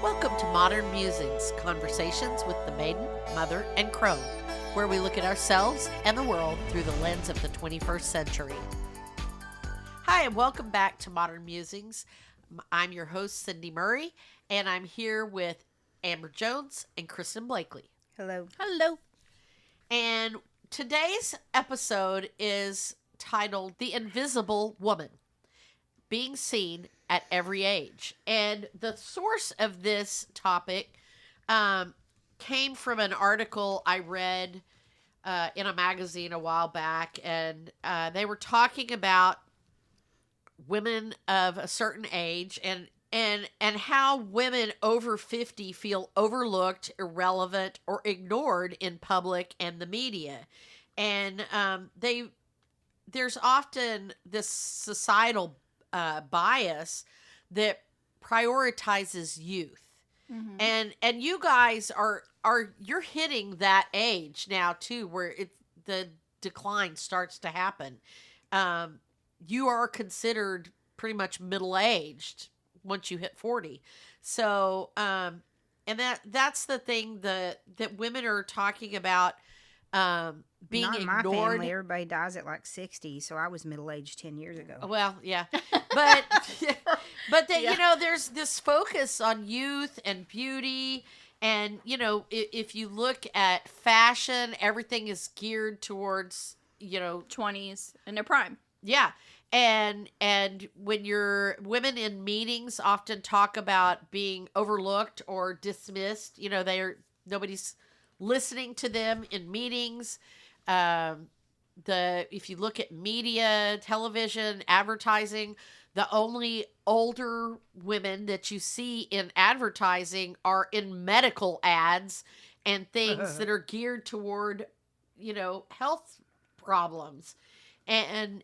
Welcome to Modern Musings, conversations with the maiden, mother, and crone, where we look at ourselves and the world through the lens of the 21st century. Hi, and welcome back to Modern Musings. I'm your host, Cindy Murray, and I'm here with Amber Jones and Kristen Blakely. Hello. Hello. And today's episode is titled The Invisible Woman, Being Seen at Every Age. And the source of this topic came from an article I read in a magazine a while back, and they were talking about women of a certain age and how women over 50 feel overlooked, irrelevant, or ignored in public and the media. And there's often this societal bias that prioritizes youth. Mm-hmm. And you guys are you're hitting that age now too, where the decline starts to happen. You are considered pretty much middle-aged once you hit 40. So and that's the thing that women are talking about, being Not ignored. in my family, everybody dies at like 60, so I was middle-aged 10 years ago. Well, yeah. But you know, there's this focus on youth and beauty, and you know, if you look at fashion, everything is geared towards, you know, 20s in their prime. Yeah. And when women in meetings often talk about being overlooked or dismissed, you know, nobody's listening to them in meetings. If you look at media, television, advertising, the only older women that you see in advertising are in medical ads and things that are geared toward, you know, health problems. And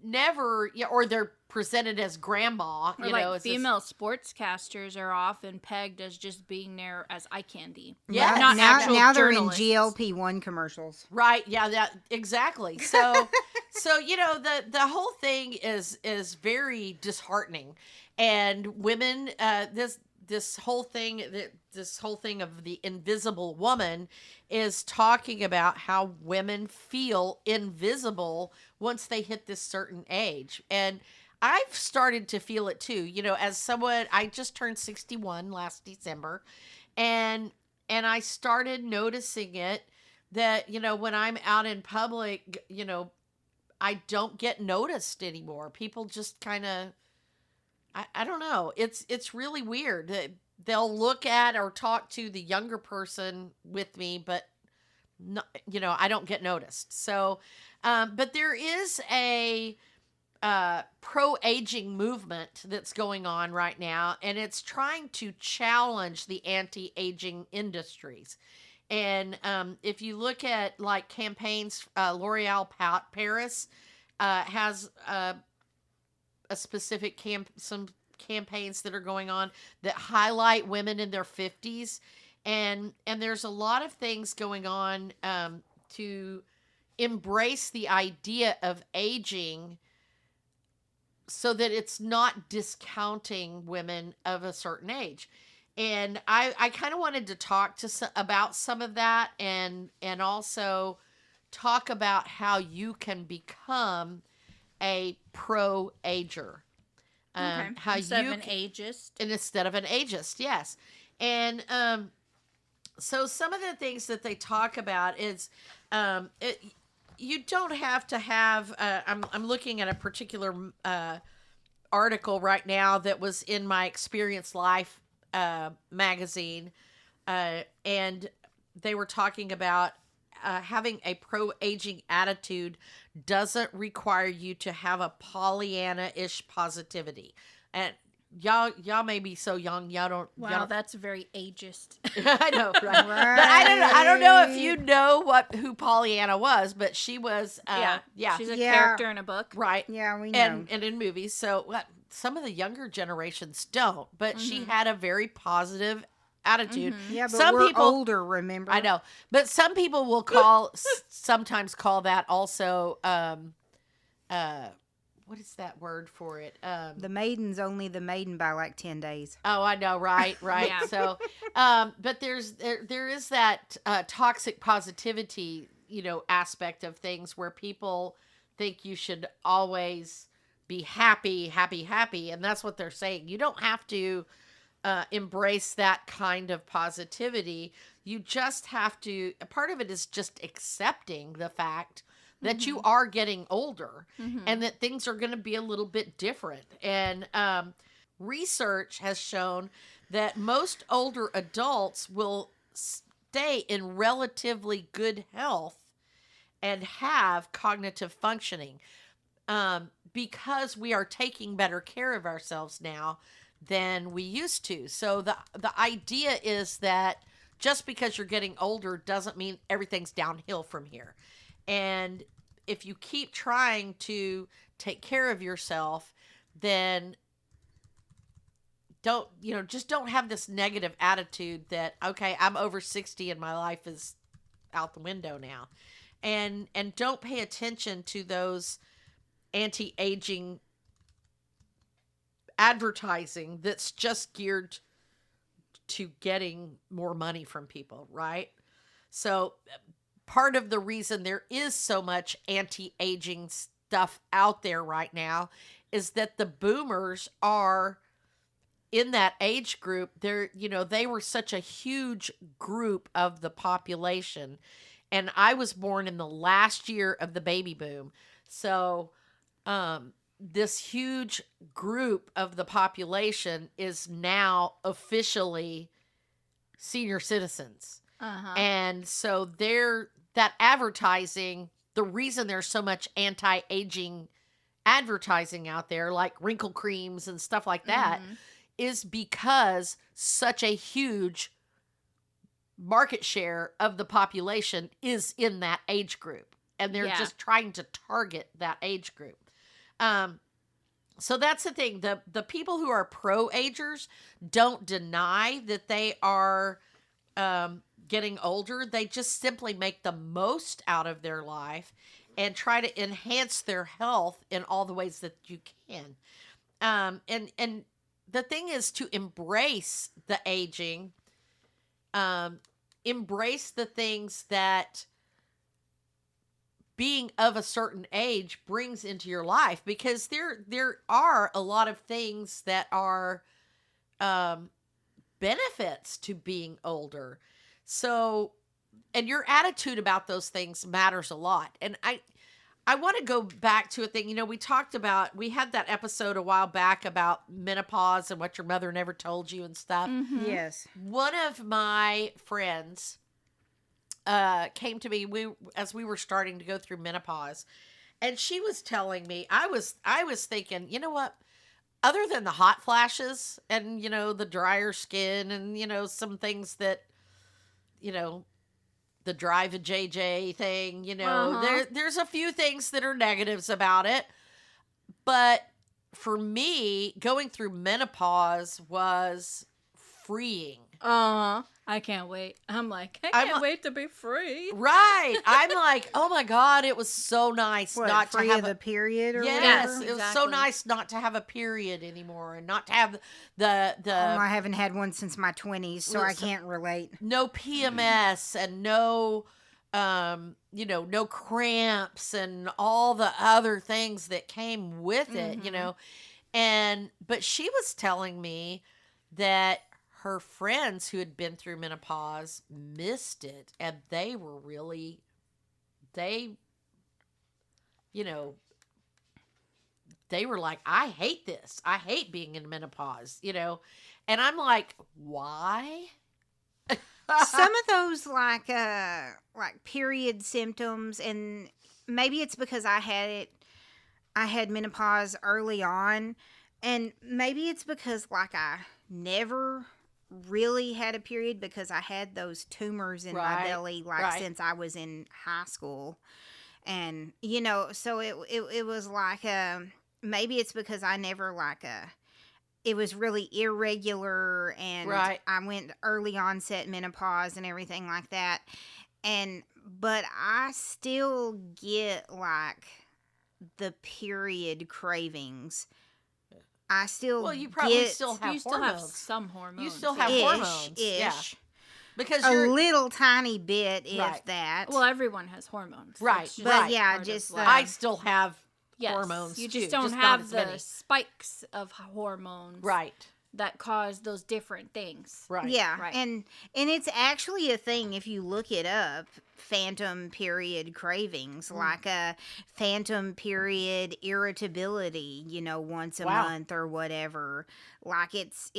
never, yeah, or they're presented as grandma, or you like know. As female sportscasters are often pegged as just being there as eye candy. Yeah, not actual now they're in journalists. GLP-1 commercials. Right, yeah, that exactly. So so you know, the whole thing is very disheartening. And women, this whole thing of the invisible woman is talking about how women feel invisible once they hit this certain age. And I've started to feel it too, you know, as someone, I just turned 61 last December, and I started noticing it, that, you know, when I'm out in public, you know, I don't get noticed anymore. People just kind of, I don't know. It's really weird. They'll look at or talk to the younger person with me, but no, you know, I don't get noticed. So, but there is a pro-aging movement that's going on right now, and it's trying to challenge the anti-aging industries. And if you look at like campaigns, L'Oreal Paris has a specific some campaigns that are going on that highlight women in their 50s, and there's a lot of things going on to embrace the idea of aging, so that it's not discounting women of a certain age. And I kind of wanted to talk about some of that, and also talk about how you can become a pro-ager. Okay. How instead you of an ageist. And instead of an ageist, yes. And so some of the things that they talk about is, you don't have to have, I'm looking at a particular article right now that was in my Experience Life magazine, and they were talking about having a pro-aging attitude doesn't require you to have a Pollyanna-ish positivity. And y'all may be so young, y'all don't. Wow, that's very ageist. I know, right? But I don't know if you know who Pollyanna was, but she was. She's a character in a book, right? Yeah, we know. And in movies. So some of the younger generations don't, but she had a very positive attitude. Yeah, but some we're people, older, remember? I know, but some people will sometimes call that also what is that word for it? The maiden's only the maiden by like 10 days. Oh, I know, right. Yeah. So, but there is that toxic positivity, aspect of things where people think you should always be happy, happy, happy, and that's what they're saying. You don't have to embrace that kind of positivity. You just have to. Part of it is just accepting the fact that you are getting older and that things are going to be a little bit different. And research has shown that most older adults will stay in relatively good health and have cognitive functioning because we are taking better care of ourselves now than we used to. So the idea is that just because you're getting older doesn't mean everything's downhill from here. And if you keep trying to take care of yourself, then just don't have this negative attitude that, okay, I'm over 60 and my life is out the window now. And don't pay attention to those anti-aging advertising that's just geared to getting more money from people, right? So part of the reason there is so much anti-aging stuff out there right now is that the boomers are in that age group. They were such a huge group of the population, and I was born in the last year of the baby boom. So this huge group of the population is now officially senior citizens. And so that advertising, the reason there's so much anti-aging advertising out there, like wrinkle creams and stuff like that, is because such a huge market share of the population is in that age group. And they're just trying to target that age group. So that's the thing. The people who are pro-agers don't deny that they are getting older. They just simply make the most out of their life and try to enhance their health in all the ways that you can. And the thing is to embrace the aging, embrace the things that being of a certain age brings into your life, because there are a lot of things that are benefits to being older. So, and your attitude about those things matters a lot. And I want to go back to a thing, we had that episode a while back about menopause and what your mother never told you and stuff. Yes. One of my friends came to me as we were starting to go through menopause, and she was telling me, I was thinking, you know what, other than the hot flashes and the drier skin and some things that the drive a JJ thing, there's a few things that are negatives about it, but for me, going through menopause was freeing. I can't wait. I'm like, I can't wait to be free. Right. I'm like, oh my God, it was so nice not free to have of the period or yes, whatever? it was so nice not to have a period anymore and not to have the I haven't had one since my 20s, so I can't relate. No PMS and no no cramps and all the other things that came with it, but she was telling me that her friends who had been through menopause missed it, and they were really, they were like, I hate this. I hate being in menopause, and I'm like, why? Some of those like period symptoms, and maybe it's because I had menopause early on, and maybe it's because like I never really had a period because I had those tumors in my belly since I was in high school, and so it was like maybe it's because I never it was really irregular, and I went early onset menopause and everything like that, but I still get the period cravings. I still Well, you probably get still have You still have hormones. some hormones. You still have yeah. hormones. Yeah. Because a you're little tiny bit, if Right. that. Well, everyone has hormones. Right, It's but right. yeah, part of just life. I still have Yes, hormones. You too, just don't not have as the many. spikes of hormones Right. that cause those different things. Right. Yeah, Right. and it's actually a thing if you look it up. Phantom period cravings, like a phantom period irritability, once a Wow. month or whatever. Like it's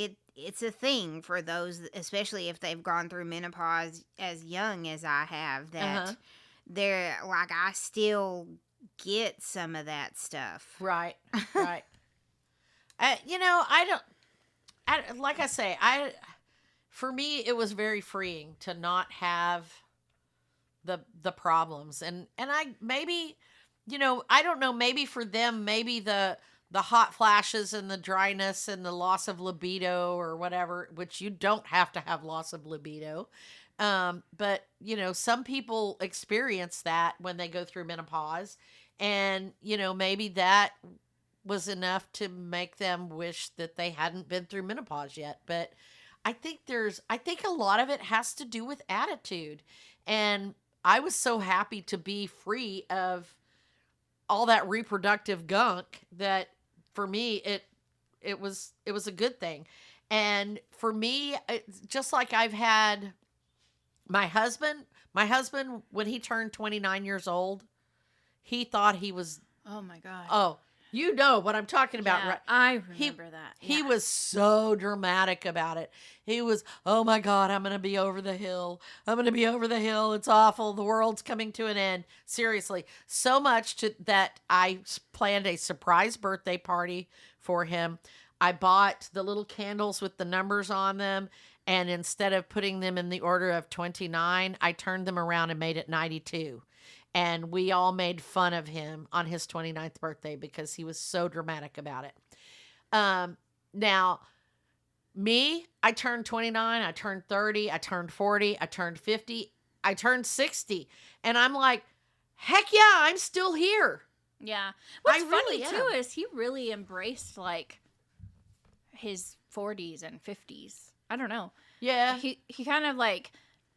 a thing for those, especially if they've gone through menopause as young as I have. That they're like, I still get some of that stuff. Right. Right. Like I say, for me, it was very freeing to not have the problems, and I maybe, I don't know, maybe for them, maybe the hot flashes and the dryness and the loss of libido or whatever, which you don't have to have loss of libido. But some people experience that when they go through menopause, and maybe that was enough to make them wish that they hadn't been through menopause yet. But I think a lot of it has to do with attitude. And I was so happy to be free of all that reproductive gunk that for me, it was a good thing. And for me, just like I've had my husband, when he turned 29 years old, he thought he was, Oh my god. oh, you know what I'm talking about, Yeah, right? I remember that. He Yeah. was so dramatic about it. He was, oh my God, I'm going to be over the hill. I'm going to be over the hill. It's awful. The world's coming to an end. Seriously. So much that I planned a surprise birthday party for him. I bought the little candles with the numbers on them. And instead of putting them in the order of 29, I turned them around and made it 92. And we all made fun of him on his 29th birthday because he was so dramatic about it. Now, me, I turned 29, I turned 30, I turned 40, I turned 50, I turned 60. And I'm like, heck yeah, I'm still here. Yeah. What's I funny really too am. is he really embraced like his 40s and 50s. I don't know. Yeah. He kind of like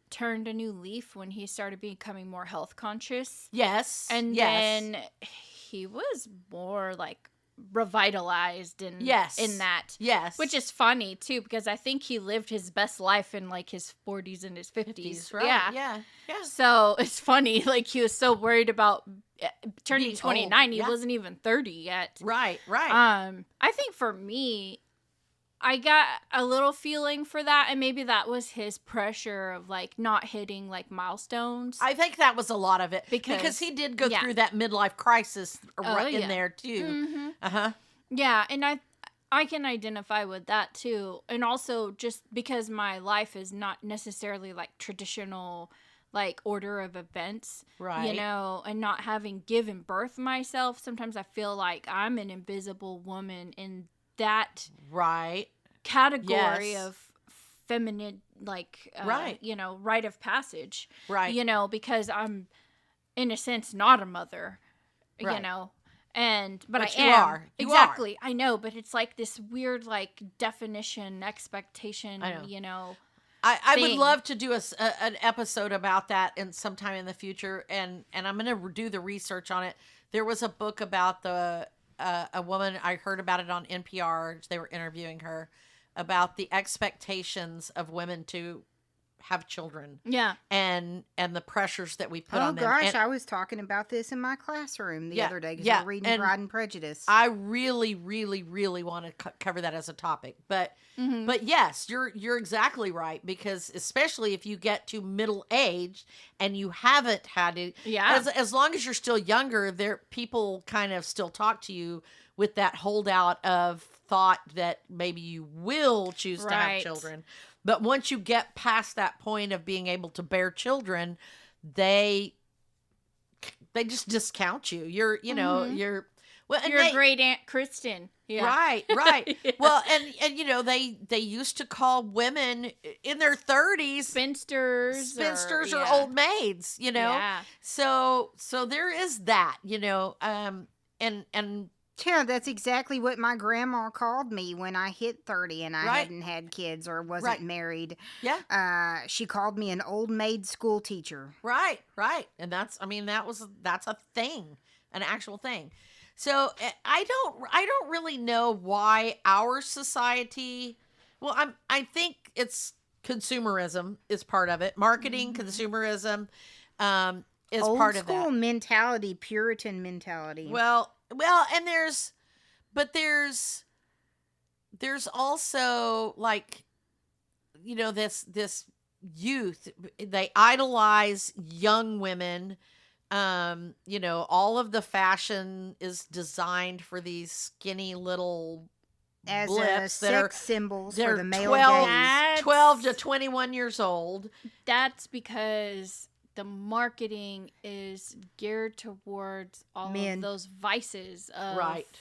turned a new leaf when he started becoming more health conscious. Yes. And yes. then he was more like revitalized in Yes. in that. Yes. Which is funny too, because I think he lived his best life in like his 40s and his 50s. right? Yeah. Yeah. Yeah. So it's funny, like he was so worried about turning Being 29. old, He yeah. wasn't even 30 yet. Right. Right. I think for me, I got a little feeling for that, and maybe that was his pressure of like not hitting like milestones. I think that was a lot of it Because- he did go yeah. through that midlife crisis in yeah. there too. Mm-hmm. Uh-huh. Yeah, and I can identify with that too. And also just because my life is not necessarily like traditional like order of events, Right. you know, and not having given birth myself, sometimes I feel like I'm an invisible woman in that Right. category Yes. of feminine, like, Right. you know, rite of passage, Right. you know, because I'm in a sense not a mother, you Right. know. But But I you am. are. You Exactly. I know, but it's like this weird like definition, expectation, I know. you know. I would thing. love to do an episode about that in sometime in the future, and I'm going to do the research on it. There was a book about a woman, I heard about it on NPR. They were interviewing her about the expectations of women to have children Yeah. and the pressures that we put Oh on them. gosh, And I was talking about this in my classroom the Yeah, other day because yeah, we're reading and Pride and Prejudice. I really, really, really want to cover that as a topic, but yes, you're exactly right, because especially if you get to middle age and you haven't had it, Yeah. as long as you're still younger, people kind of still talk to you with that holdout of thought that maybe you will choose to have Right. children. But once you get past that point of being able to bear children, they just discount you. You're well, and You're they, great Aunt Kristen. Yeah. Right, right. Yeah. Well, and they used to call women in their 30s Spinsters. spinsters or yeah. old maids, Yeah. So there is that, and Yeah, that's exactly what my grandma called me when I hit 30 and I Right. hadn't had kids or wasn't Right. married. yeah, She called me an old maid school teacher. right, and that's a thing, an actual thing. So I don't really know why our society. Well, I think it's consumerism is part of it. Marketing, consumerism, is Old part of school that. mentality, Puritan mentality. Well, and there's also like, this youth, they idolize young women. All of the fashion is designed for these skinny little as blips that are sex symbols they're for the male 12, gaze. 12 to 21 years old. That's because the marketing is geared towards all Men. of those vices of, Right.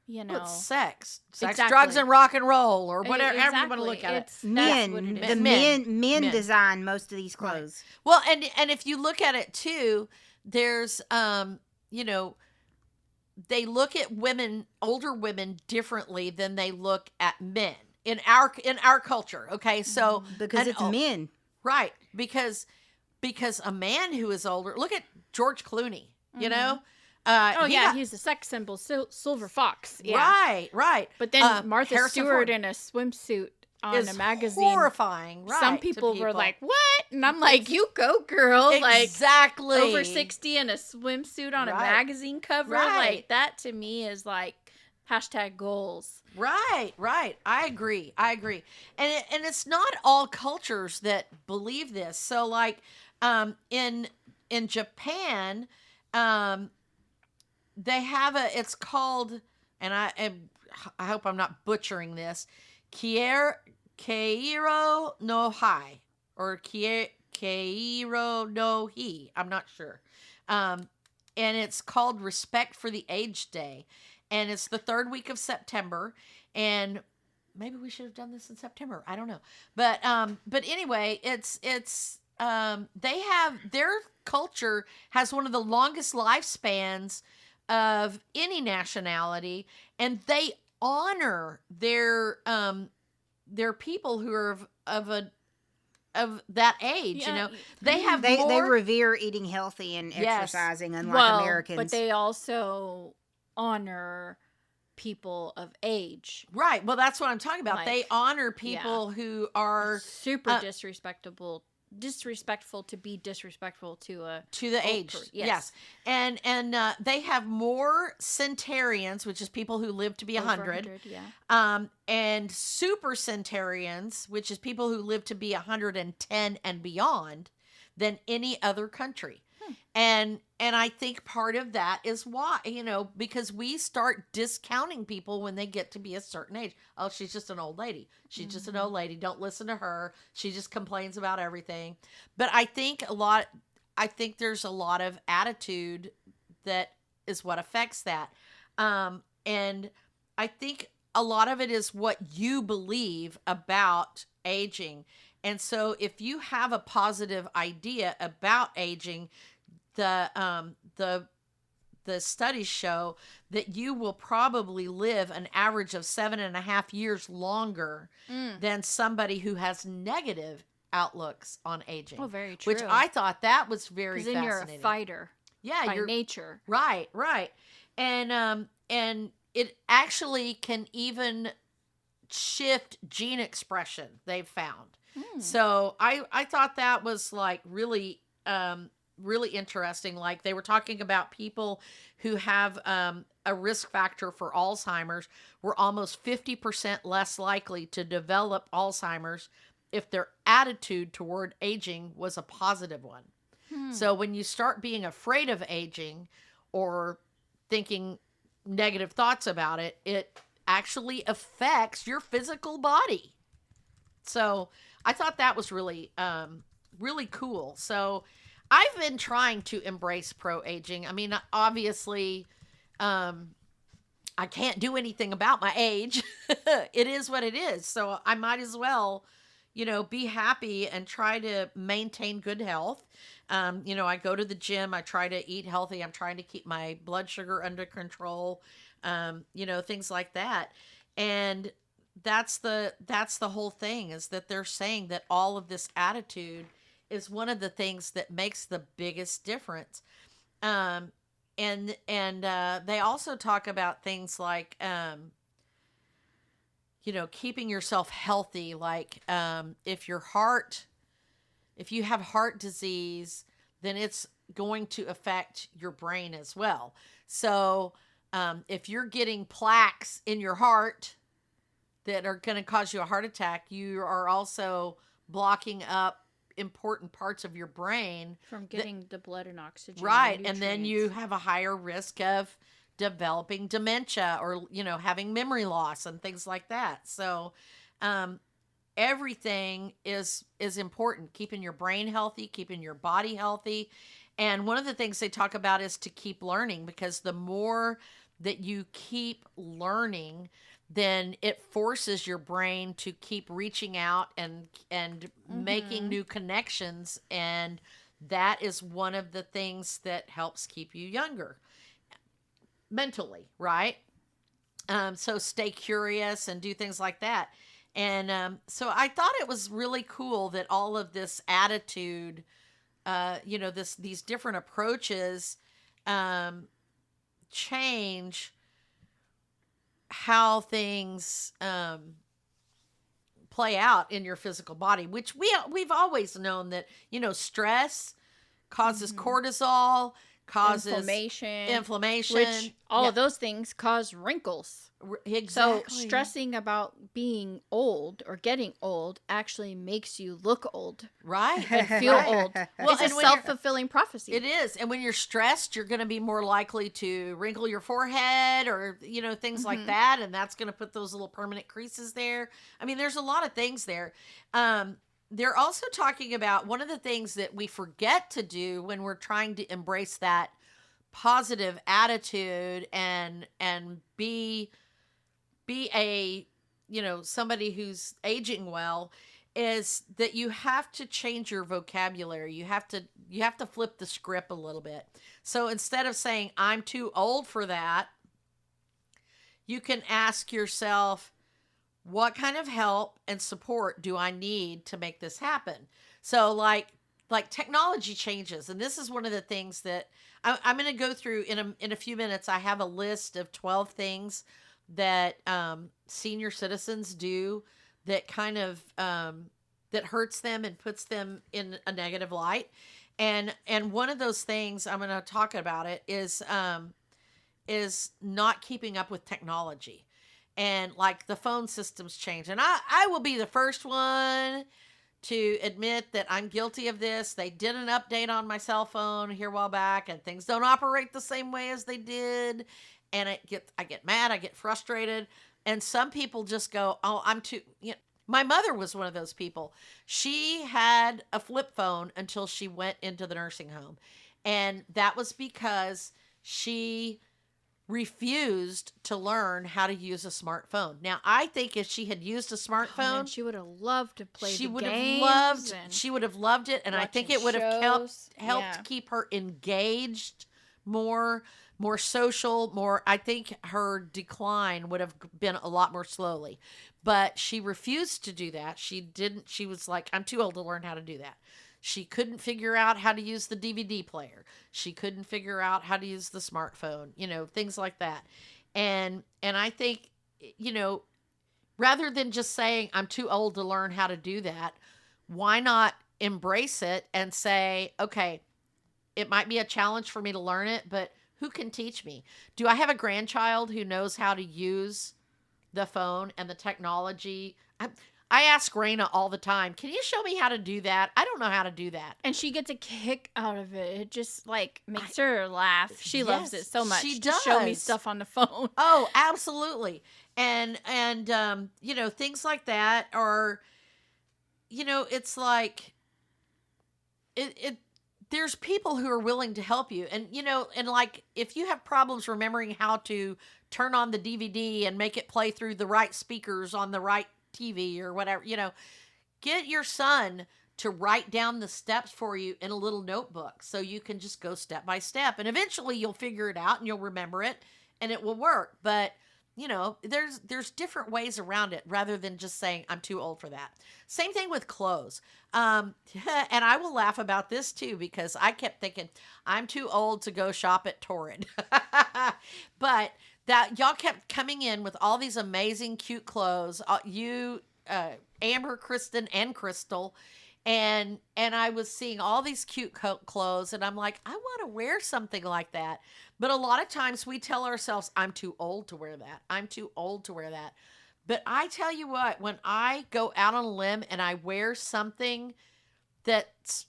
you Well, know, it's sex, Exactly. drugs, and rock and roll, or whatever. However you want to exactly. look at it. That's Men, what it is. the Men. men Men. design most of these clothes. Well, and if you look at it too, there's they look at older women differently than they look at men in our culture. Okay, so Because and- it's men. right, because a man who is older. Look at George Clooney. You know, Oh he yeah, got- he's the sex symbol, Silver Fox. Yeah. right. But then Martha Harrison Stewart Ford in a swimsuit on is a magazine. horrifying. Right, Some to people were like, "What?" And I'm like, "You go, girl!" exactly Like over 60 in a swimsuit on a Right. magazine cover. Right. Like that to me is like #goals. Right. I agree. And it's not all cultures that believe this. So like in Japan, they have it's called, and I hope I'm not butchering this, Keiro no Hai, or Keiro no Hi. I'm not sure. And it's called Respect for the Aged Day. And it's the third week of September. And maybe we should have done this in September. I don't know. But anyway, it's they have, their culture has one of the longest lifespans of any nationality, and they honor their people who are of that age. Yeah. They have They more. revere eating healthy and Yes. exercising, unlike Well, Americans. but they also honor people of age. Right. Well, that's what I'm talking about. Like, they honor people who are Super disrespectful to be disrespectful to a to the old age. person. Yes. And they have more centenarians, which is people who live to be over 100. Yeah. And super centenarians, which is people who live to be 110 and beyond, than any other country. And I think part of that is why, because we start discounting people when they get to be a certain age. Oh, she's just an old lady. She's just an old lady. Don't listen to her. She just complains about everything. But I think there's a lot of attitude that is what affects that. And I think a lot of it is what you believe about aging. And so if you have a positive idea about aging, the studies show that you will probably live an average of 7.5 years longer than somebody who has negative outlooks on aging. Oh, very true. Which I thought that was very Because then fascinating. you're a fighter. Yeah, by you're nature. right. And it actually can even shift gene expression, they've found. So I thought that was like really really interesting. Like they were talking about people who have a risk factor for Alzheimer's were almost 50% less likely to develop Alzheimer's if their attitude toward aging was a positive one. So when you start being afraid of aging or thinking negative thoughts about it, it actually affects your physical body. So I thought that was really, really cool. So I've been trying to embrace pro-aging. I mean, obviously, I can't do anything about my age. It is what it is. So I might as well, be happy and try to maintain good health. I go to the gym. I try to eat healthy. I'm trying to keep my blood sugar under control. Things like that. And that's the whole thing, is that they're saying that all of this attitude is one of the things that makes the biggest difference. And they also talk about things like, keeping yourself healthy. Like, if you have heart disease, then it's going to affect your brain as well. So, if you're getting plaques in your heart that are going to cause you a heart attack, you are also blocking up important parts of your brain from getting the blood and oxygen. Right. And then you have a higher risk of developing dementia or, having memory loss and things like that. So, everything is important. Keeping your brain healthy, keeping your body healthy. And one of the things they talk about is to keep learning, because the more that you keep learning, then it forces your brain to keep reaching out and making new connections. And that is one of the things that helps keep you younger mentally, right? So stay curious and do things like that. And so I thought it was really cool that all of this attitude, these different approaches change how things play out in your physical body, which we've always known that, stress causes cortisol, causes inflammation, which all of those things cause wrinkles. Exactly. So stressing about being old or getting old actually makes you look old, right, and feel old. Well, it's a self-fulfilling prophecy. It is. And when you're stressed, you're going to be more likely to wrinkle your forehead or things like that, and that's going to put those little permanent creases there. I mean, there's a lot of things there. They're also talking about one of the things that we forget to do when we're trying to embrace that positive attitude and be a somebody who's aging well, is that you have to change your vocabulary. You have to flip the script a little bit. So instead of saying I'm too old for that, you can ask yourself, what kind of help and support do I need to make this happen? So like technology changes. And this is one of the things that I'm going to go through in a few minutes. I have a list of 12 things that senior citizens do that kind of that hurts them and puts them in a negative light. And one of those things I'm going to talk about it is not keeping up with technology. And like the phone systems change. And I will be the first one to admit that I'm guilty of this. They did an update on my cell phone here a while back, and things don't operate the same way as they did. And I get mad, I get frustrated. And some people just go, oh, I'm too, my mother was one of those people. She had a flip phone until she went into the nursing home. And that was because she refused to learn how to use a smartphone. Now, I think if she had used a smartphone, she would have loved to play she the would games. She would have loved it, and I think it would have helped keep her engaged, more social, more. I think her decline would have been a lot more slowly. But she refused to do that. She didn't. She was like, I'm too old to learn how to do that. She couldn't figure out how to use the DVD player. She couldn't figure out how to use the smartphone, things like that. And I think, rather than just saying I'm too old to learn how to do that, why not embrace it and say, okay, it might be a challenge for me to learn it, but who can teach me? Do I have a grandchild who knows how to use the phone and the technology? I ask Raina all the time, can you show me how to do that? I don't know how to do that. And she gets a kick out of it. It just makes her laugh. She loves it so much. She does. To show me stuff on the phone. Oh, absolutely. And things like that are, it's like there's people who are willing to help you. And, and like if you have problems remembering how to turn on the DVD and make it play through the right speakers on the right TV or whatever, get your son to write down the steps for you in a little notebook so you can just go step by step. And eventually you'll figure it out and you'll remember it and it will work. But there's different ways around it rather than just saying I'm too old for that. Same thing with clothes. And I will laugh about this too, because I kept thinking I'm too old to go shop at Torrid. But that y'all kept coming in with all these amazing, cute clothes. Amber, Kristen, and Crystal. And I was seeing all these cute clothes, and I'm like, I want to wear something like that. But a lot of times we tell ourselves, I'm too old to wear that. I'm too old to wear that. But I tell you what, when I go out on a limb and I wear something that's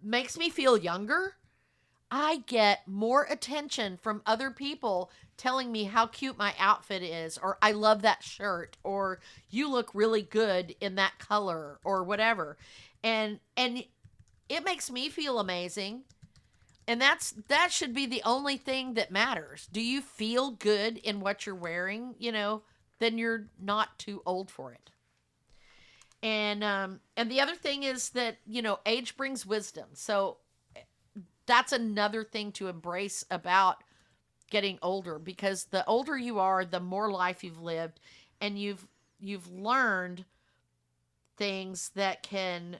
makes me feel younger, I get more attention from other people telling me how cute my outfit is, or I love that shirt, or you look really good in that color, or whatever. And it makes me feel amazing. And that should be the only thing that matters. Do you feel good in what you're wearing? Then you're not too old for it. And the other thing is that, age brings wisdom. So that's another thing to embrace about getting older, because the older you are, the more life you've lived, and you've learned things that can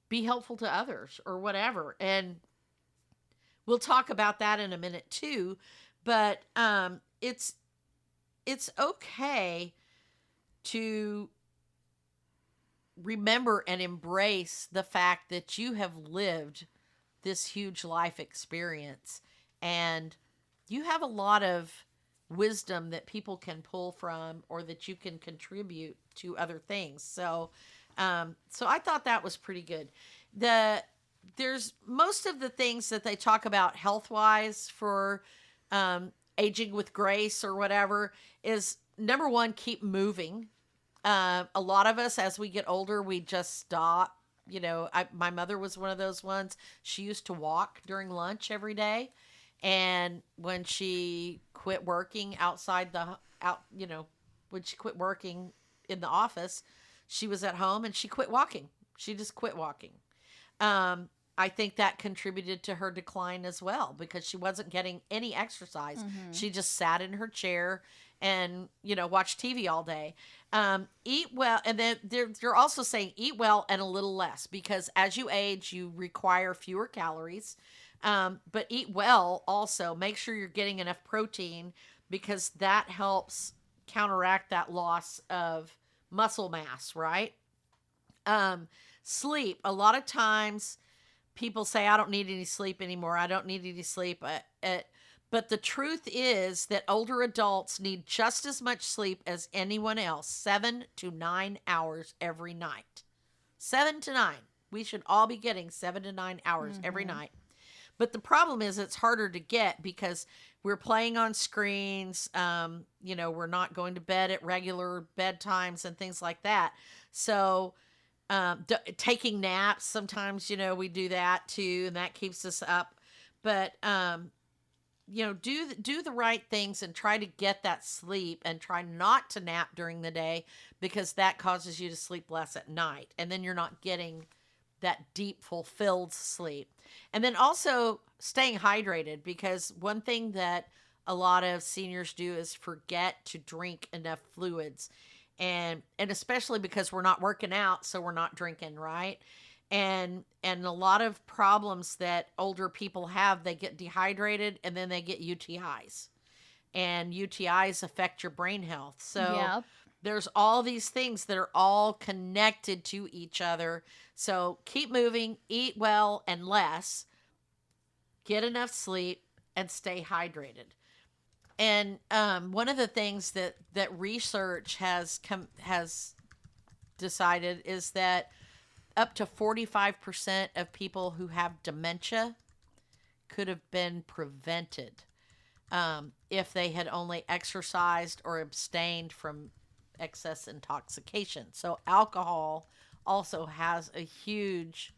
be helpful to others or whatever. And we'll talk about that in a minute too. But it's okay to remember and embrace the fact that you have lived this huge life experience, and you have a lot of wisdom that people can pull from, or that you can contribute to other things. So I thought that was pretty good. There's most of the things that they talk about health-wise for aging with grace or whatever is, number one, keep moving. A lot of us, as we get older, we just stop. My mother was one of those ones. She used to walk during lunch every day. And when she quit working when she quit working in the office, she was at home and she quit walking. She just quit walking. I think that contributed to her decline as well, because she wasn't getting any exercise. Mm-hmm. She just sat in her chair and, watched TV all day. Eat well. And then they're also saying eat well and a little less, because as you age, you require fewer calories. But eat well also. Make sure you're getting enough protein, because that helps counteract that loss of muscle mass, right? Sleep. A lot of times people say, I don't need any sleep anymore. I don't need any sleep. But the truth is that older adults need just as much sleep as anyone else, 7 to 9 hours every night. 7 to 9. We should all be getting 7 to 9 hours every night. But the problem is it's harder to get because we're playing on screens. We're not going to bed at regular bedtimes and things like that. So taking naps, sometimes, we do that too, and that keeps us up. But, do the right things and try to get that sleep, and try not to nap during the day, because that causes you to sleep less at night. And then you're not getting that deep, fulfilled sleep. And then also staying hydrated, because one thing that a lot of seniors do is forget to drink enough fluids. And especially because we're not working out, so we're not drinking, right? And a lot of problems that older people have, they get dehydrated and then they get UTIs. And UTIs affect your brain health. So there's all these things that are all connected to each other. So keep moving, eat well and less, get enough sleep, and stay hydrated. And one of the things that research has decided is that up to 45% of people who have dementia could have been prevented if they had only exercised or abstained from excess intoxication. So alcohol also has a huge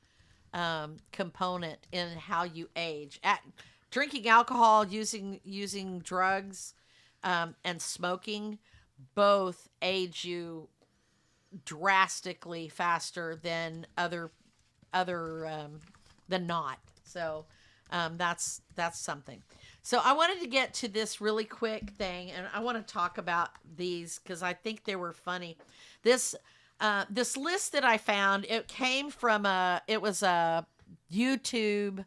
component in how you age. Drinking alcohol, using drugs, and smoking both age you drastically faster than other than not. So that's something. So I wanted to get to this really quick thing, and I want to talk about these because I think they were funny. This list that I found, it came from a YouTube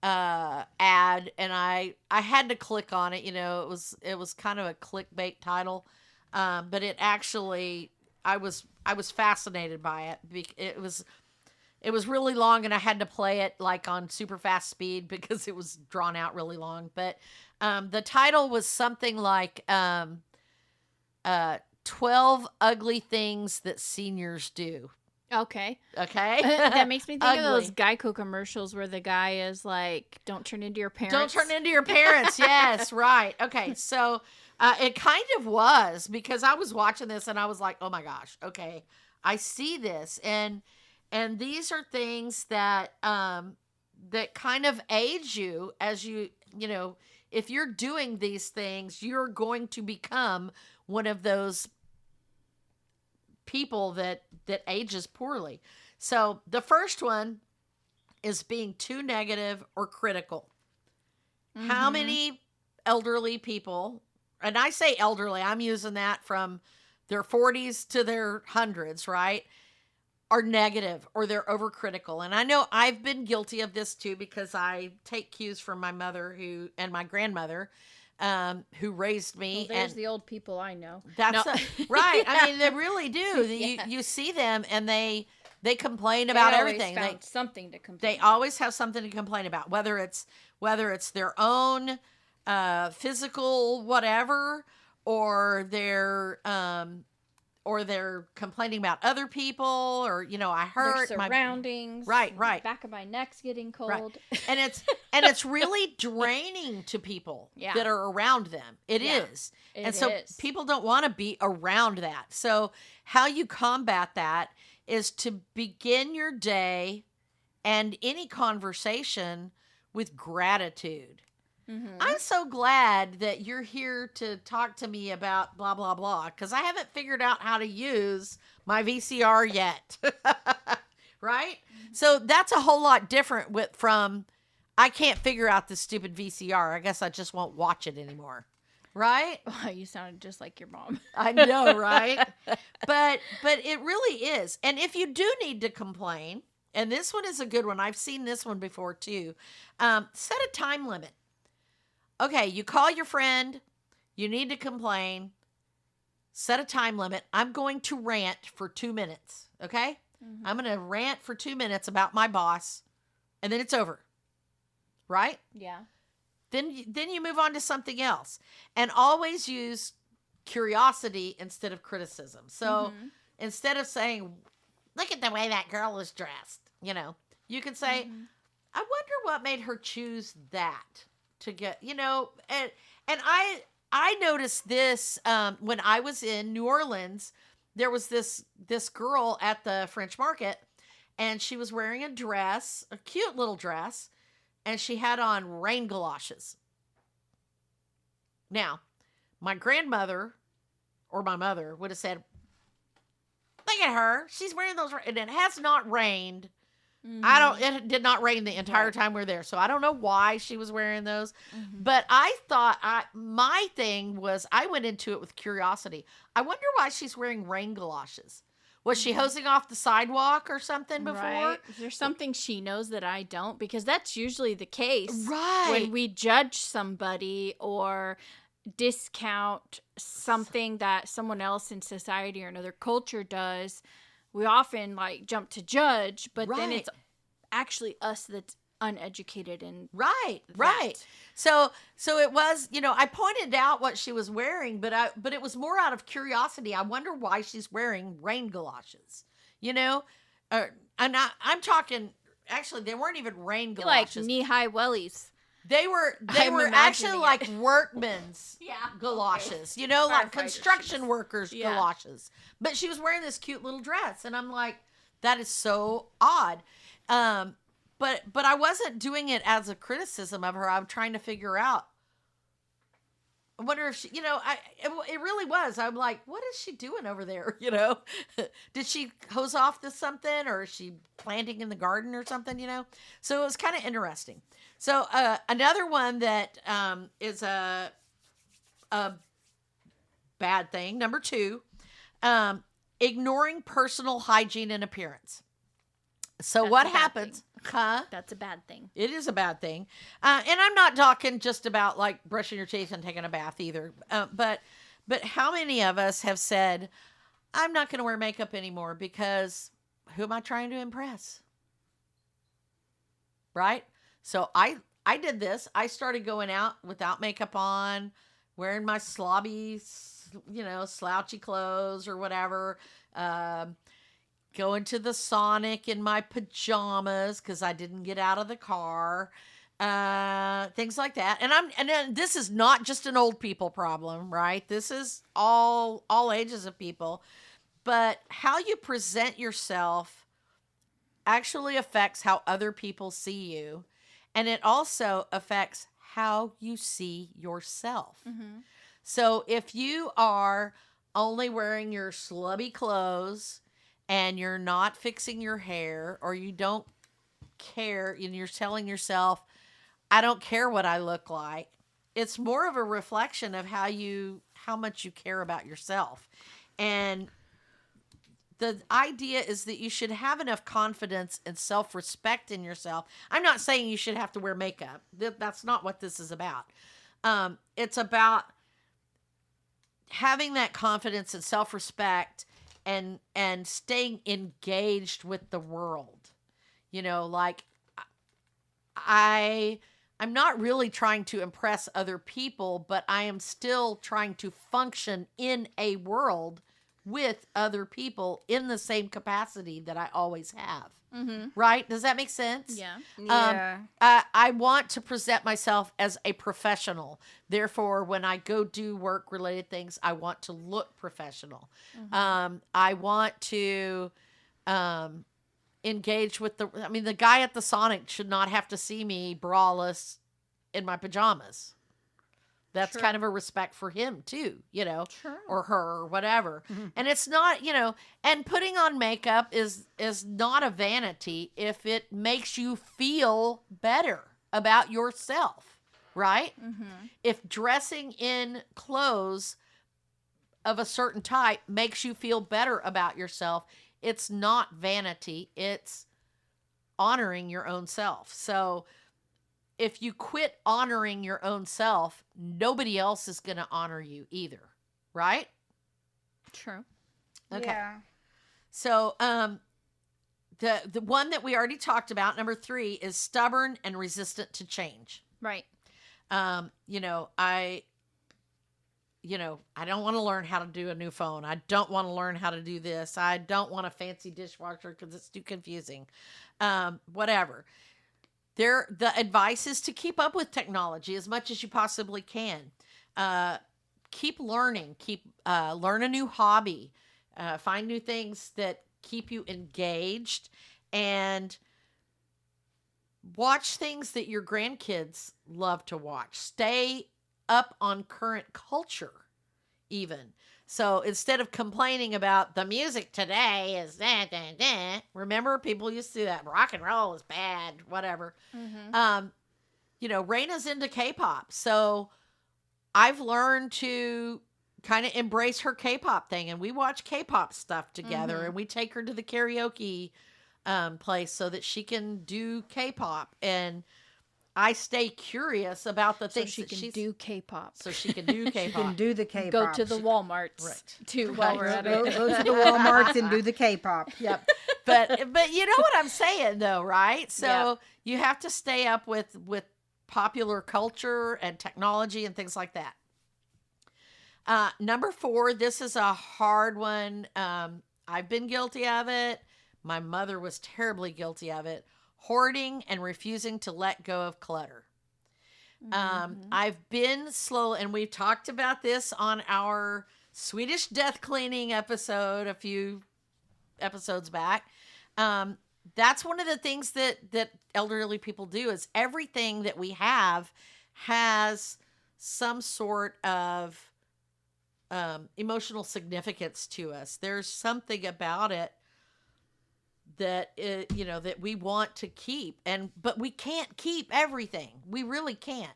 ad, and I had to click on it. It was kind of a clickbait title, but it actually I was fascinated by it. It was really long, and I had to play it like on super fast speed because it was drawn out really long. But the title was something like 12 ugly things that seniors do. Okay. Okay. That makes me think Ugly. of those Geico commercials where the guy is like, don't turn into your parents. Don't turn into your parents. Yes, right. Okay, so it kind of was, because I was watching this and I was like, oh my gosh, okay, I see this. And these are things that that kind of age you as if you're doing these things, you're going to become one of those people that ages poorly. So the first one is being too negative or critical. Mm-hmm. How many elderly people, and I say elderly, I'm using that from their 40s to their hundreds, right, are negative or they're overcritical. And I know I've been guilty of this too, because I take cues from my mother and my grandmother, who raised me. Well, there's and the old people I know. That's right. I mean, they really do. Yeah. You see them, and they complain about everything. They something to complain. They always have something to complain about, whether it's their own physical whatever, or they're complaining about other people, or I hurt their surroundings. Right. Back of my neck's getting cold. Right. And it's really draining to people that are around them. It is. So people don't want to be around that. So how you combat that is to begin your day and any conversation with gratitude. Mm-hmm. I'm so glad that you're here to talk to me about blah, blah, blah, because I haven't figured out how to use my VCR yet. Right? Mm-hmm. So that's a whole lot different from I can't figure out this stupid VCR. I guess I just won't watch it anymore. Right? Oh, you sounded just like your mom. I know, right? But it really is. And if you do need to complain, and this one is a good one. I've seen this one before too. Set a time limit. Okay, you call your friend, you need to complain, set a time limit. I'm going to rant for 2 minutes, okay? Mm-hmm. I'm going to rant for 2 minutes about my boss, and then it's over, right? Yeah. Then you move on to something else, and always use curiosity instead of criticism. So instead of saying, look at the way that girl is dressed, you can say, I wonder what made her choose that. To get, and I noticed this when I was in New Orleans. There was this girl at the French Market, and she was wearing a dress, a cute little dress, and she had on rain galoshes. Now, my grandmother or my mother would have said, look at her, she's wearing those, and it has not rained. It did not rain the entire time we were there. So I don't know why she was wearing those. Mm-hmm. But I thought my thing was, I went into it with curiosity. I wonder why she's wearing rain galoshes. Was she hosing off the sidewalk or something before? Right. Is there something she knows that I don't? Because that's usually the case. Right. When we judge somebody or discount something that someone else in society or another culture does, we often jump to judge, but then it's actually us that's uneducated and right. So it was, I pointed out what she was wearing, but it was more out of curiosity. I wonder why she's wearing rain galoshes, I'm talking, actually, they weren't even rain galoshes. Like knee-high wellies. They were actually like workmen's galoshes, like construction workers' galoshes. But she was wearing this cute little dress, and I'm like, that is so odd. But I wasn't doing it as a criticism of her. I'm trying to figure out I wonder if she, it really was. I'm like, what is she doing over there? Did she hose off to something, or is she planting in the garden or something? So it was kind of interesting. So another one that is a bad thing. Number 2, ignoring personal hygiene and appearance. So That's what a bad happens? Huh? That's a bad thing. It is a bad thing. And I'm not talking just about like brushing your teeth and taking a bath either. But how many of us have said, I'm not going to wear makeup anymore because who am I trying to impress? Right? So I did this. I started going out without makeup on, wearing my slobby, slouchy clothes or whatever. Going to the Sonic in my pajamas because I didn't get out of the car, things like that. And then this is not just an old people problem, right? This is all ages of people. But how you present yourself actually affects how other people see you, and it also affects how you see yourself. Mm-hmm. So if you are only wearing your slubby clothes and you're not fixing your hair, or you don't care, and you're telling yourself, I don't care what I look like, it's more of a reflection of how much you care about yourself. And the idea is that you should have enough confidence and self-respect in yourself. I'm not saying you should have to wear makeup. That's not what this is about. It's about having that confidence and self-respect and staying engaged with the world. Like I'm not really trying to impress other people, but I am still trying to function in a world with other people in the same capacity that I always have. Mm-hmm. Right? Does that make sense? Yeah. Yeah. I want to present myself as a professional. Therefore, when I go do work-related things, I want to look professional. Mm-hmm. I want to engage with the guy at the Sonic should not have to see me braless in my pajamas. That's Sure. kind of a respect for him too, Sure. or her or whatever. Mm-hmm. And it's not, and putting on makeup is not a vanity if it makes you feel better about yourself, right? Mm-hmm. If dressing in clothes of a certain type makes you feel better about yourself, it's not vanity, it's honoring your own self. So if you quit honoring your own self, nobody else is going to honor you either, right? True. Okay. Yeah. So, the one that we already talked about, number 3, is stubborn and resistant to change. Right. I don't want to learn how to do a new phone. I don't want to learn how to do this. I don't want a fancy dishwasher because it's too confusing. Whatever. The advice is to keep up with technology as much as you possibly can. Keep learning. Learn a new hobby. Find new things that keep you engaged, and watch things that your grandkids love to watch. Stay up on current culture, even. So instead of complaining about the music today is remember, people used to do that. Rock and roll is bad, whatever. Mm-hmm. Raina's into K-pop. So I've learned to kind of embrace her K-pop thing. And we watch K-pop stuff together. Mm-hmm. And we take her to the karaoke place so that she can do K-pop. And I stay curious about the things she that can do K-pop. So she can do K-pop. She can do the K-pop. Go to the Walmarts, right? Too, while we're at it. Go to the Walmarts and do the K-pop. Yep. But you know what I'm saying, though, right? So Yep. You have to stay up with popular culture and technology and things like that. Number 4, this is a hard one. I've been guilty of it. My mother was terribly guilty of it. Hoarding and refusing to let go of clutter. Mm-hmm. I've been slow, and we've talked about this on our Swedish death cleaning episode a few episodes back. That's one of the things that elderly people do is everything that we have has some sort of emotional significance to us. There's something about it that that we want to keep, but we can't keep everything. We really can't.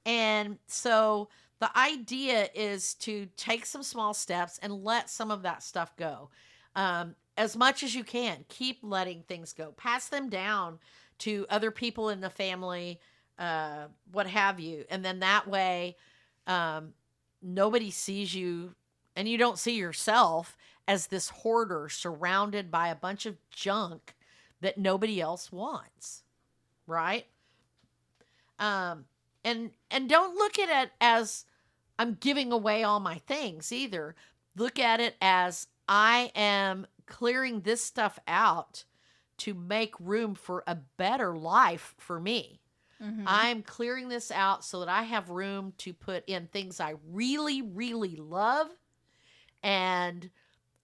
And so the idea is to take some small steps and let some of that stuff go. As much as you can, keep letting things go. Pass them down to other people in the family, what have you. And then that way, nobody sees you, and you don't see yourself as this hoarder surrounded by a bunch of junk that nobody else wants. Right? And don't look at it as I'm giving away all my things either. Look at it as I am clearing this stuff out to make room for a better life for me. Mm-hmm. I'm clearing this out so that I have room to put in things I really, really love, and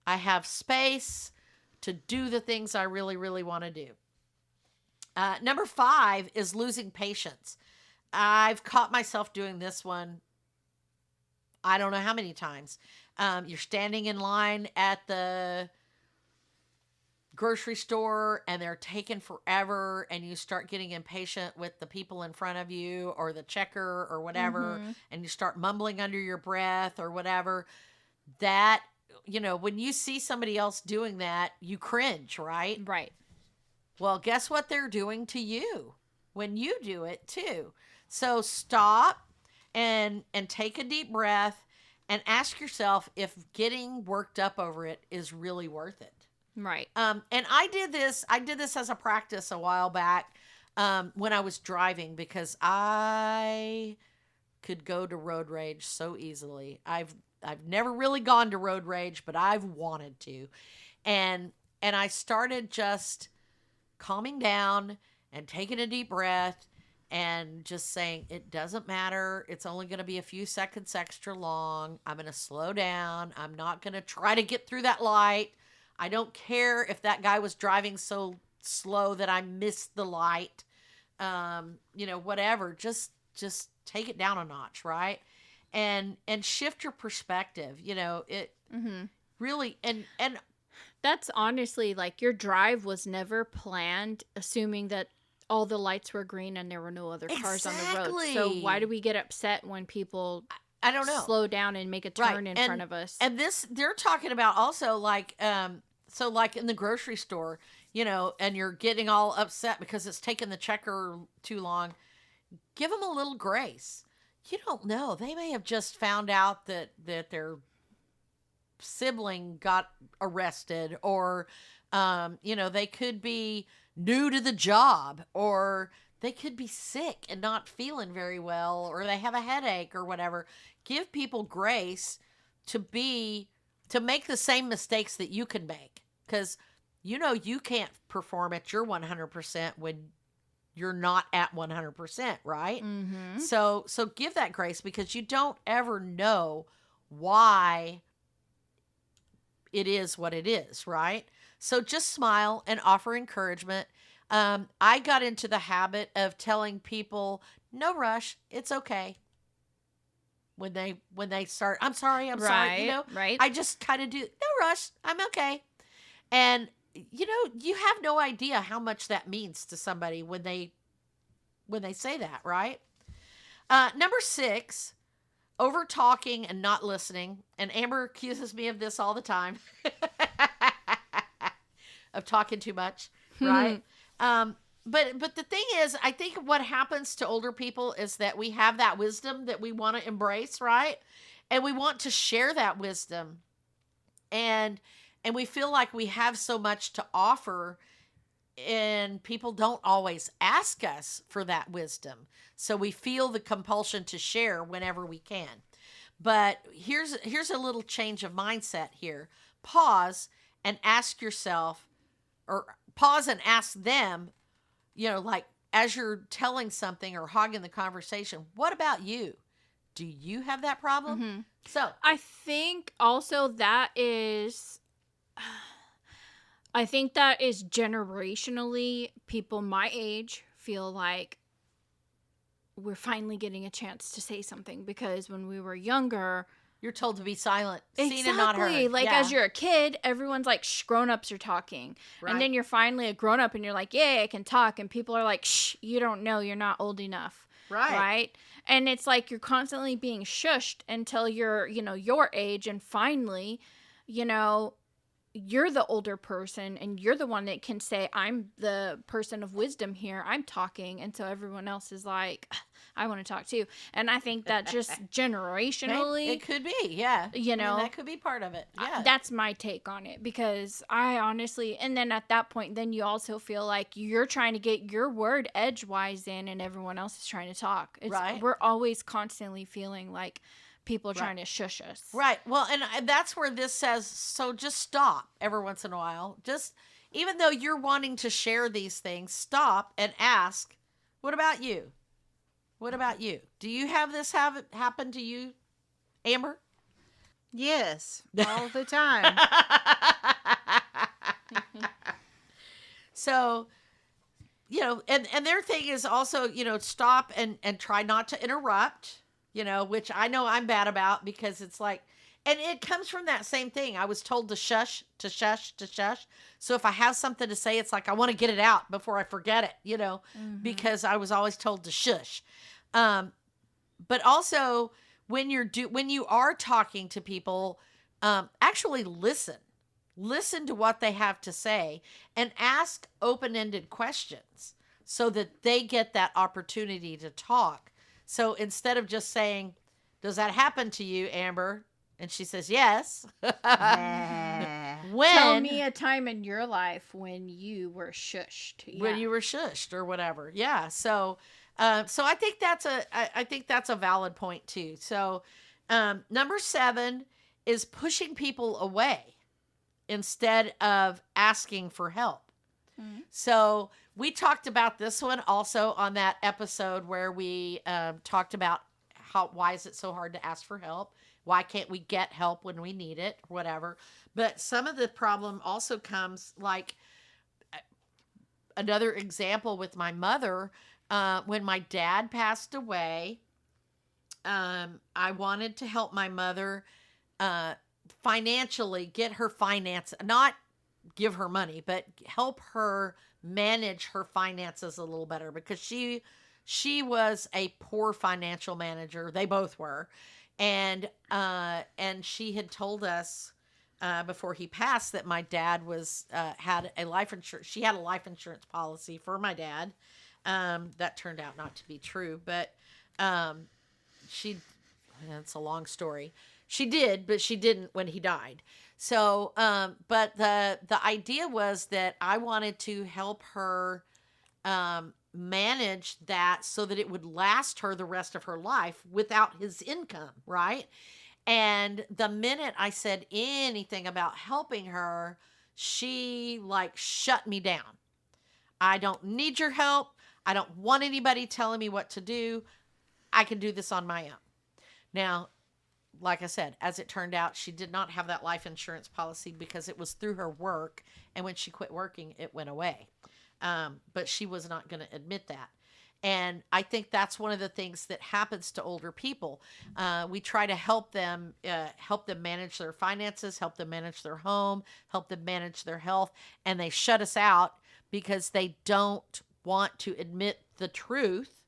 I have space to do the things I really, really want to do. Number 5 is losing patience. I've caught myself doing this one I don't know how many times. You're standing in line at the grocery store and they're taking forever, and you start getting impatient with the people in front of you or the checker or whatever, and you start mumbling under your breath or whatever. That, when you see somebody else doing that, you cringe, right? Right. Well, guess what they're doing to you when you do it too. So stop and take a deep breath and ask yourself if getting worked up over it is really worth it. Right. And I did this as a practice a while back, when I was driving, because I could go to road rage so easily. I've never really gone to road rage, but I've wanted to. And I started just calming down and taking a deep breath and just saying, it doesn't matter. It's only going to be a few seconds extra long. I'm going to slow down. I'm not going to try to get through that light. I don't care if that guy was driving so slow that I missed the light. Whatever. Just take it down a notch, right? And shift your perspective. Really, and that's honestly, like, your drive was never planned assuming that all the lights were green and there were no other cars on the road. So why do we get upset when people I don't know slow down and make a turn in front of us? And this, they're talking about also, like, so like in the grocery store, and you're getting all upset because it's taking the checker too long. Give them a little grace. You don't know. They may have just found out that their sibling got arrested, or, they could be new to the job, or they could be sick and not feeling very well, or they have a headache or whatever. Give people grace to make the same mistakes that you can make, because you can't perform at your 100% when you're not at 100%, right? Mm-hmm. So give that grace, because you don't ever know why it is what it is, right? So just smile and offer encouragement. I got into the habit of telling people, no rush, it's okay. When they start, I'm sorry, right, right. I just kind of do, no rush, I'm okay. And you have no idea how much that means to somebody when they say that, right? Number 6, over talking and not listening. And Amber accuses me of this all the time, of talking too much, right? But the thing is, I think what happens to older people is that we have that wisdom that we want to embrace, right? And we want to share that wisdom. And we feel like we have so much to offer, and people don't always ask us for that wisdom. So we feel the compulsion to share whenever we can. But here's a little change of mindset here. Pause and ask yourself, or pause and ask them, like, as you're telling something or hogging the conversation, what about you? Do you have that problem? Mm-hmm. So I think also that is generationally, people my age feel like we're finally getting a chance to say something, because when we were younger, You're told to be silent, exactly, seen and not heard. like Yeah. as you're a kid, everyone's like, shh, grown-ups are talking. Right. And then you're finally a grown-up and you're like, yeah, I can talk. And people are like, shh, you don't know, you're not old enough. Right. And it's like you're constantly being shushed until you're, your age. And finally, you're the older person and you're the one that can say, I'm the person of wisdom here, I'm talking. And so everyone else is like, I want to talk too. And I think that just generationally, it could be, yeah. I mean, that could be part of it. Yeah. That's my take on it, because I honestly, and then at that point, then you also feel like you're trying to get your word edgewise in and everyone else is trying to talk. Right. We're always constantly feeling like people are trying to shush us. Right. Well, and that's where this says, so just stop every once in a while. Just, even though you're wanting to share these things, stop and ask, what about you? What about you? Do you have this happen to you, Amber? Yes, all the time. So, and their thing is also, stop and try not to interrupt, which I know I'm bad about, because it's like, and it comes from that same thing. I was told to shush, to shush, to shush. So if I have something to say, it's like I want to get it out before I forget it, because I was always told to shush. But also when you are talking to people, actually listen to what they have to say and ask open-ended questions so that they get that opportunity to talk. So instead of just saying, does that happen to you, Amber? And she says, yes. Tell me a time in your life when you were shushed. Yeah. When you were shushed or whatever. Yeah. So I think that's a valid point too. So, number 7 is pushing people away instead of asking for help. Mm-hmm. So we talked about this one also on that episode where we talked about why is it so hard to ask for help? Why can't we get help when we need it? Whatever. But some of the problem also comes, like another example with my mother. When my dad passed away, I wanted to help my mother financially, get her finance, not give her money, but help her manage her finances a little better, because she was a poor financial manager. They both were. And she had told us before he passed that my dad had a life insurance. She had a life insurance policy for my dad. That turned out not to be true, but it's a long story. She did, but she didn't when he died. So, but the idea was that I wanted to help her manage that so that it would last her the rest of her life without his income, right? And the minute I said anything about helping her, she shut me down. I don't need your help. I don't want anybody telling me what to do. I can do this on my own. Now, like I said, as it turned out, she did not have that life insurance policy because it was through her work. And when she quit working, it went away. But she was not going to admit that. And I think that's one of the things that happens to older people. We try to help them manage their finances, help them manage their home, help them manage their health. And they shut us out because they don't want to admit the truth.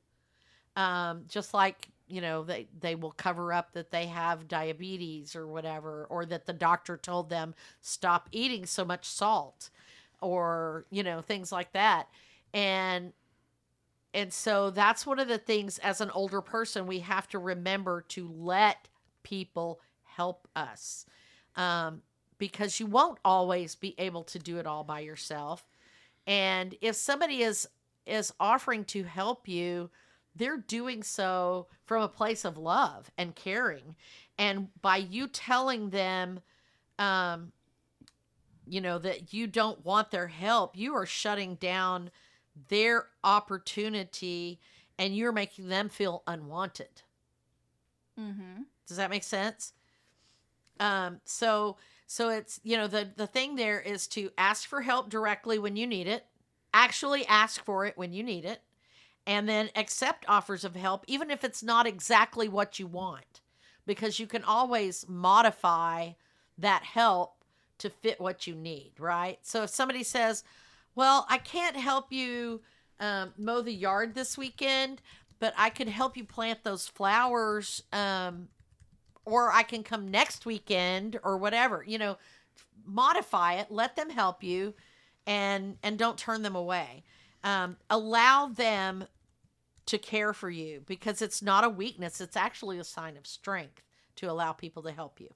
Just like, they will cover up that they have diabetes or whatever, or that the doctor told them stop eating so much salt, or, things like that. And so that's one of the things as an older person, we have to remember to let people help us. Because you won't always be able to do it all by yourself. And if somebody is offering to help you, they're doing so from a place of love and caring. And by you telling them, that you don't want their help, you are shutting down their opportunity and you're making them feel unwanted. Mm-hmm. Does that make sense? So it's, the thing there is to ask for help directly when you need it, actually ask for it when you need it, And then accept offers of help, even if it's not exactly what you want, because you can always modify that help to fit what you need, right? So if somebody says, well, I can't help you mow the yard this weekend, but I could help you plant those flowers, or I can come next weekend or whatever, modify it, let them help you, and don't turn them away. Allow them to care for you, because it's not a weakness. It's actually a sign of strength to allow people to help you.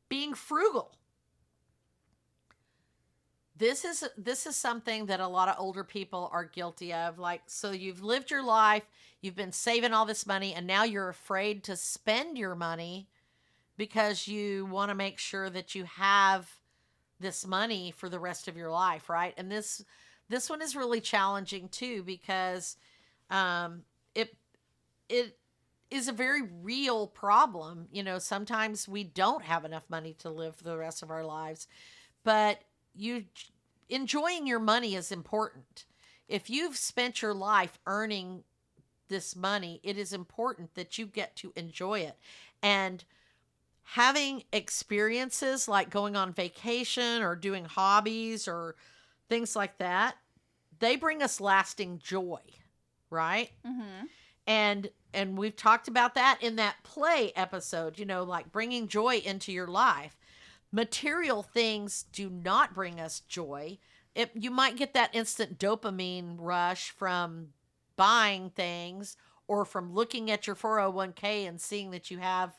Being frugal. This is something that a lot of older people are guilty of. Like, so you've lived your life, you've been saving all this money, and now you're afraid to spend your money because you want to make sure that you have this money for the rest of your life, right? And this one is really challenging too, because it is a very real problem. Sometimes we don't have enough money to live for the rest of our lives, but enjoying your money is important. If you've spent your life earning this money, it is important that you get to enjoy it. And having experiences like going on vacation or doing hobbies or things like that, they bring us lasting joy, right? Mm-hmm. And we've talked about that in that play episode, like bringing joy into your life. Material things do not bring us joy. You might get that instant dopamine rush from buying things, or from looking at your 401k and seeing that you have,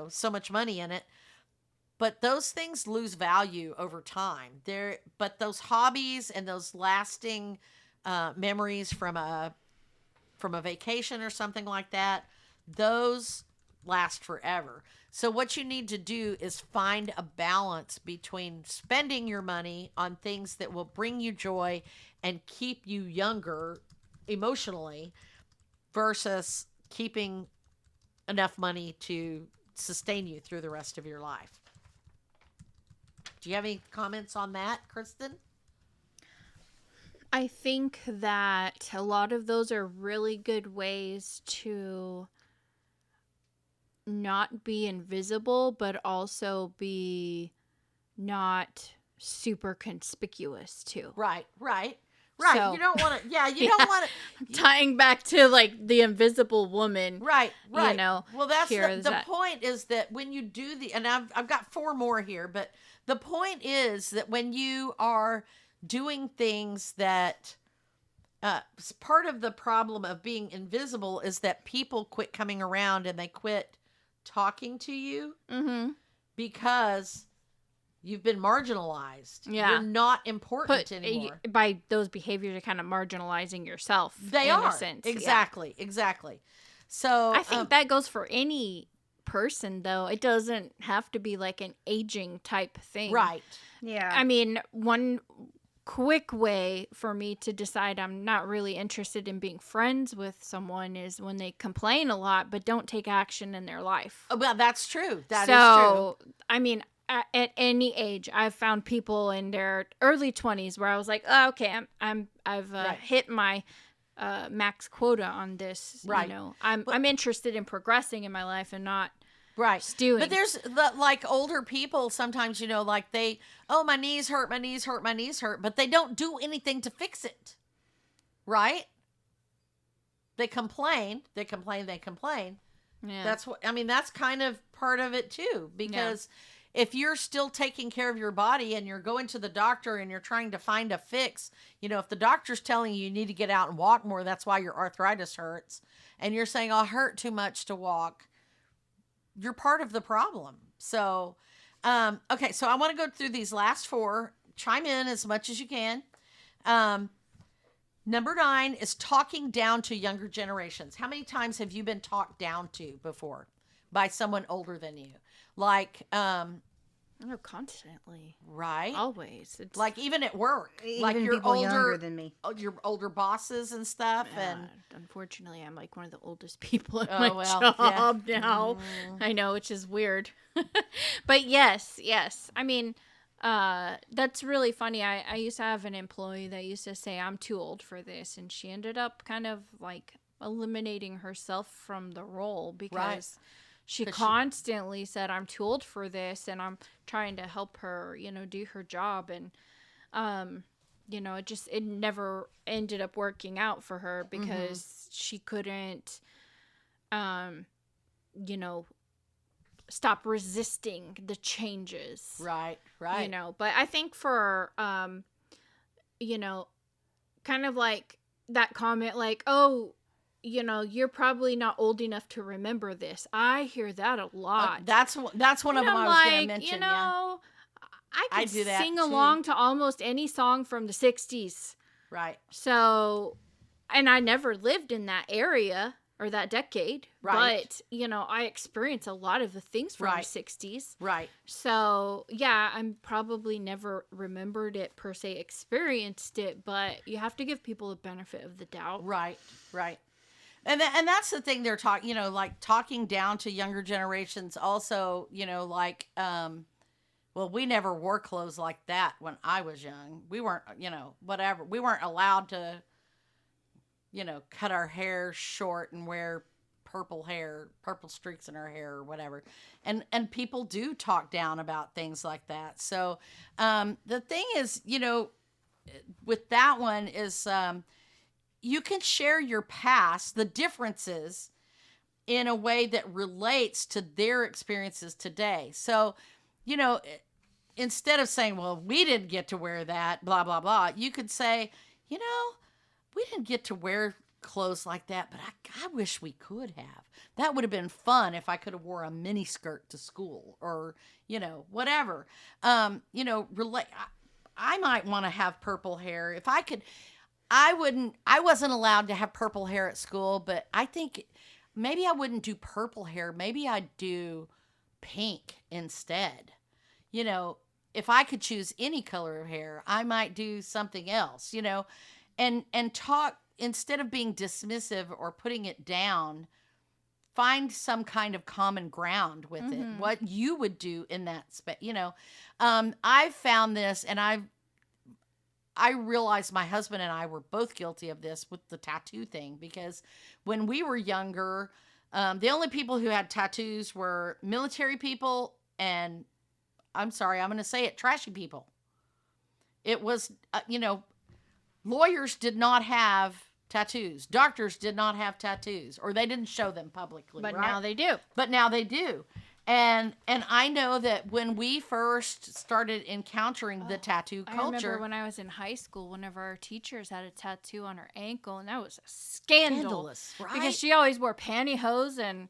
so much money in it. But those things lose value over time. But those hobbies and those lasting memories from a vacation or something like that, those last forever. So what you need to do is find a balance between spending your money on things that will bring you joy and keep you younger emotionally, versus keeping enough money to sustain you through the rest of your life. Do you have any comments on that, Kristen? I think that a lot of those are really good ways to not be invisible, but also be not super conspicuous too. Right. So, You don't want to, you don't want to. Tying back to like the invisible woman. Right. Well, That's the point is that when you do and I've got 4 more here, but the point is that when you are doing things that, part of the problem of being invisible is that people quit coming around and they quit talking to you, mm-hmm. because you've been marginalized. Yeah. You're not important anymore. By those behaviors, you're kind of marginalizing yourself. They in are. a sense. Exactly. So I think that goes for any person, though. It doesn't have to be like an aging type thing. Right. Yeah. I mean, one quick way for me to decide I'm not really interested in being friends with someone is when they complain a lot but don't take action in their life. Oh, well, that's true. That is true. I mean, at any age, I've found people in their early 20s where I was like, oh, okay, I've Right. hit my max quota on this. Right. I'm interested in progressing in my life and not Right. stewing. But there's like older people sometimes, like my knees hurt, but they don't do anything to fix it. Right? They complain. Yeah. That's kind of part of it too, because if you're still taking care of your body and you're going to the doctor and you're trying to find a fix, if the doctor's telling you need to get out and walk more, that's why your arthritis hurts, and you're saying, I hurt too much to walk, you're part of the problem. So, okay, so I want to go through these last 4. Chime in as much as you can. Number 9 is talking down to younger generations. How many times have you been talked down to before by someone older than you? Like, Oh, constantly. Right? Always. It's Like even at work. Even like your people older younger than me. your older bosses and stuff. And unfortunately, I'm like one of the oldest people at Oh, my well, job yeah. now. I know, which is weird. But yes. I mean, That's really funny. I used to have an employee that used to say, I'm too old for this. And she ended up kind of like eliminating herself from the role because she constantly said, I'm too old for this. And I'm trying to help her, do her job. And, it never ended up working out for her because she couldn't, stop resisting the changes. Right. But I think for, kind of like that comment, like, oh, you're probably not old enough to remember this. I hear that a lot. That's one of them I was going to mention. I do that sing too. along to almost any song from the 60s. Right. So, and I never lived in that area or that decade. Right. But, I experience a lot of the things from the 60s. Right. So, yeah, I'm probably never remembered it per se, experienced it, but you have to give people the benefit of the doubt. Right. And that's the thing they're talking, like talking down to younger generations also, well, we never wore clothes like that when I was young. We weren't, whatever. We weren't allowed to, cut our hair short and wear purple streaks in our hair or whatever. And people do talk down about things like that. So the thing is, with that one is you can share your past, the differences, in a way that relates to their experiences today. So, instead of saying, well, we didn't get to wear that, blah, blah, blah, you could say, we didn't get to wear clothes like that, but I wish we could have. That would have been fun if I could have wore a mini skirt to school or, whatever. Relate. I might want to have purple hair. If I could, I wasn't allowed to have purple hair at school, but I think maybe I wouldn't do purple hair. Maybe I'd do pink instead. If I could choose any color of hair, I might do something else, and talk instead of being dismissive or putting it down, find some kind of common ground with it, what you would do in that space, I've found this and I realized my husband and I were both guilty of this with the tattoo thing, because when we were younger, the only people who had tattoos were military people and, I'm sorry, I'm going to say it, trashy people. It was, lawyers did not have tattoos. Doctors did not have tattoos, or they didn't show them publicly. But right? now they do. But now they do. And I know that when we first started encountering the tattoo culture. I remember when I was in high school, one of our teachers had a tattoo on her ankle, and that was a scandalous, right? Because she always wore pantyhose, and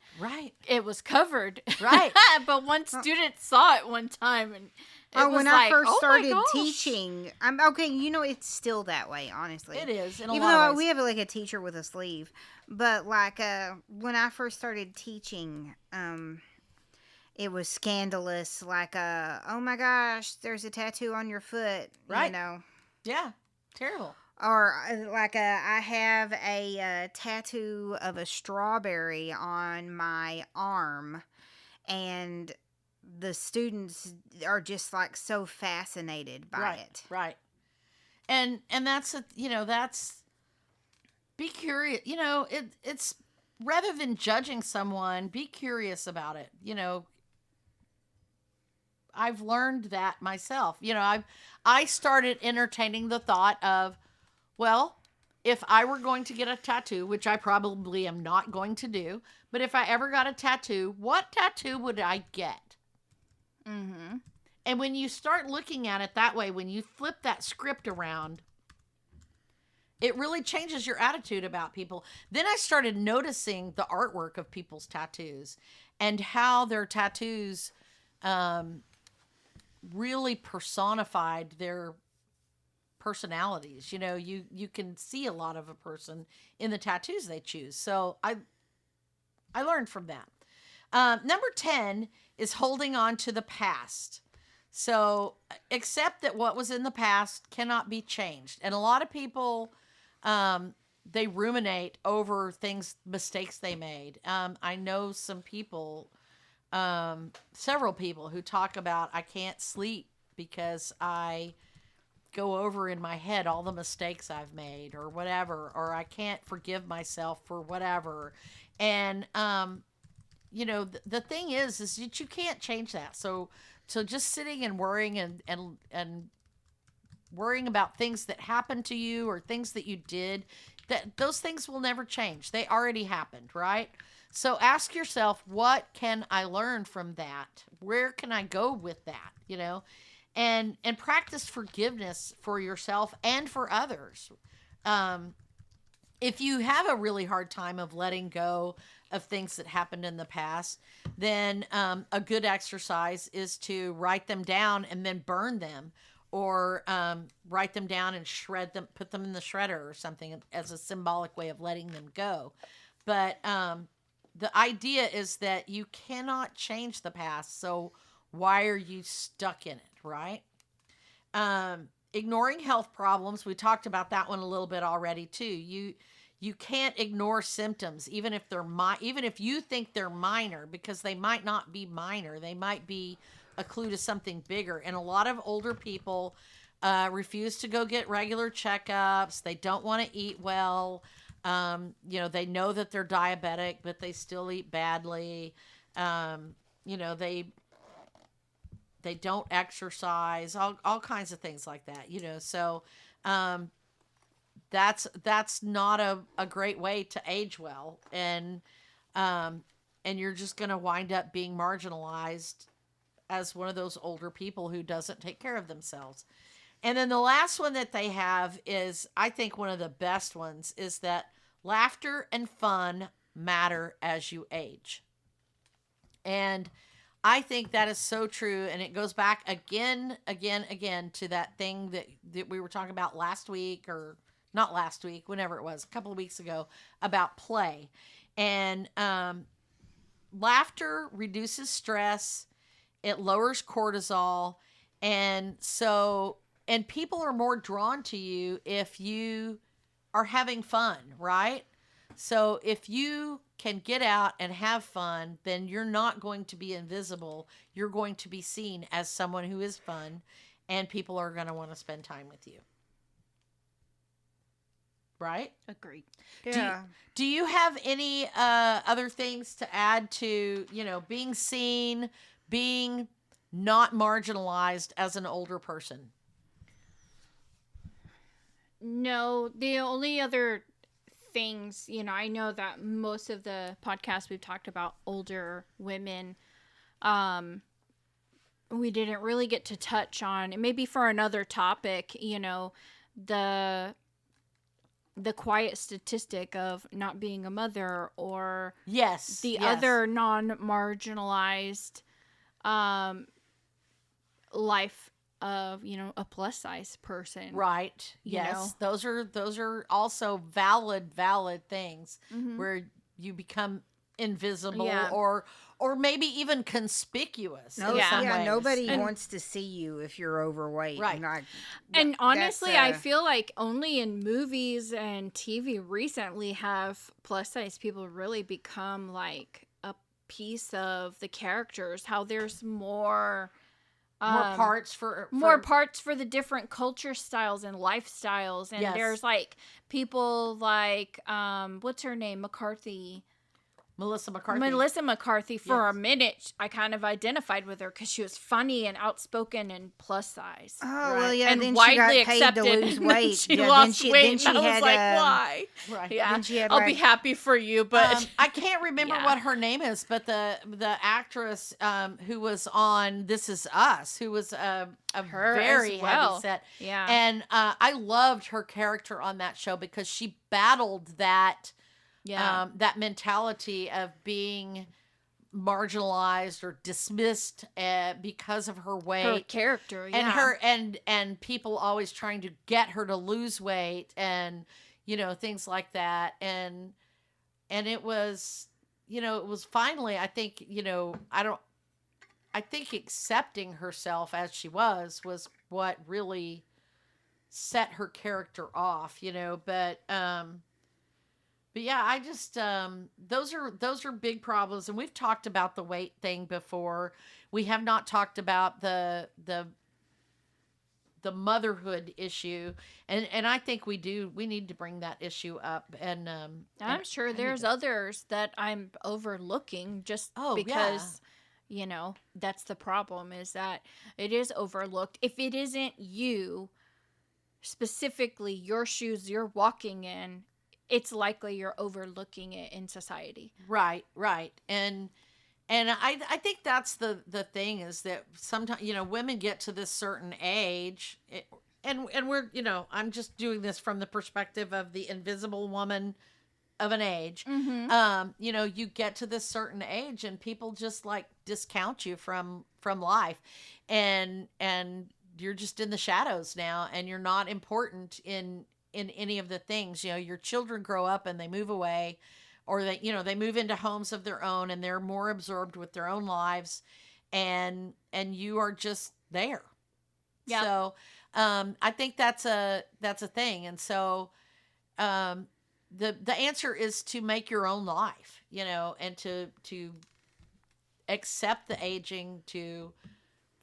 it was covered. Right. But one student saw it one time, and it was when like, I first started my gosh. teaching, I'm okay. It's still that way, honestly. It is. In a Even lot though of ways. we have like a teacher with a sleeve, but like when I first started teaching, it was scandalous. Like oh my gosh, there's a tattoo on your foot. Right. Yeah. Terrible. Or like I have a tattoo of a strawberry on my arm, and the students are just like so fascinated by it. Right. And that's that's, be curious. It's rather than judging someone, be curious about it. I've learned that myself. I started entertaining the thought of, well, if I were going to get a tattoo, which I probably am not going to do, but if I ever got a tattoo, what tattoo would I get? Mm-hmm. And when you start looking at it that way, when you flip that script around, it really changes your attitude about people. Then I started noticing the artwork of people's tattoos and how their tattoos really personified their personalities. You can see a lot of a person in the tattoos they choose. So I learned from that. Number 10 is holding on to the past. So accept that what was in the past cannot be changed. And a lot of people, they ruminate over mistakes they made. I know some people, several people who talk about, I can't sleep because I go over in my head all the mistakes I've made or whatever, or I can't forgive myself for whatever. And, the thing is that you can't change that. So just sitting and worrying and worrying about things that happened to you or things that you did, that those things will never change. They already happened, right? So ask yourself, what can I learn from that? Where can I go with that? And practice forgiveness for yourself and for others. If you have a really hard time of letting go of things that happened in the past, then a good exercise is to write them down and then burn them, or write them down and shred them, put them in the shredder or something as a symbolic way of letting them go. But the idea is that you cannot change the past, so why are you stuck in it, right? Ignoring health problems, we talked about that one a little bit already too. You can't ignore symptoms, even if even if you think they're minor, because they might not be minor. They might be a clue to something bigger. And a lot of older people refuse to go get regular checkups. They don't want to eat well. They know that they're diabetic, but they still eat badly. They don't exercise, all kinds of things like that, So that's not a great way to age well. And you're just going to wind up being marginalized as one of those older people who doesn't take care of themselves. And then the last one that they have is, I think one of the best ones, is that laughter and fun matter as you age. And I think that is so true. And it goes back again to that thing that we were talking about last week, or not last week, whenever it was, a couple of weeks ago, about play. And laughter reduces stress. It lowers cortisol. And people are more drawn to you if you are having fun, right? So if you can get out and have fun, then you're not going to be invisible. You're going to be seen as someone who is fun, and people are going to want to spend time with you. Right? Agreed. Yeah. Do you have any other things to add to, being seen, being not marginalized as an older person? No, the only other things, I know that most of the podcasts we've talked about older women, we didn't really get to touch on, and maybe for another topic, the quiet statistic of not being a mother, or the other non-marginalized life of a plus size person, right? Yes, those are also valid things, mm-hmm. where you become invisible, or maybe even conspicuous. Nobody wants to see you if you're overweight, right? And honestly, I feel like only in movies and TV recently have plus size people really become like a piece of the characters. How there's more parts for the different culture styles and lifestyles, and there's like people like what's her name, Melissa McCarthy. For a minute, I kind of identified with her because she was funny and outspoken and plus size. Oh, right. Well, yeah. And then widely she got paid accepted. To lose weight. She lost weight, and I was like, why? Right. Yeah. I'll be happy for you, but I can't remember what her name is, but the actress who was on This Is Us, who was a very heavy set. Yeah. And I loved her character on that show because she battled that. Yeah. That mentality of being marginalized or dismissed because of her weight, her character, and her and people always trying to get her to lose weight, and things like that, and it was it was finally, I think, I think accepting herself as she was what really set her character off, But yeah, I just those are big problems, and we've talked about the weight thing before. We have not talked about the the motherhood issue, and I think we need to bring that issue up, and I'm sure I need there's to- others that I'm overlooking just Oh, because, that's the problem, is that it is overlooked. If it isn't you, specifically your shoes you're walking in, it's likely you're overlooking it in society. right, and I think that's the thing, is that sometimes, women get to this certain age, and we're, I'm just doing this from the perspective of the invisible woman of an age. Mm-hmm. You get to this certain age and people just like discount you from life, and you're just in the shadows now, and you're not important in any of the things. Your children grow up and they move away, or they move into homes of their own, and they're more absorbed with their own lives, and you are just there. Yep. So I think that's a thing. And so the answer is to make your own life, and to accept the aging, to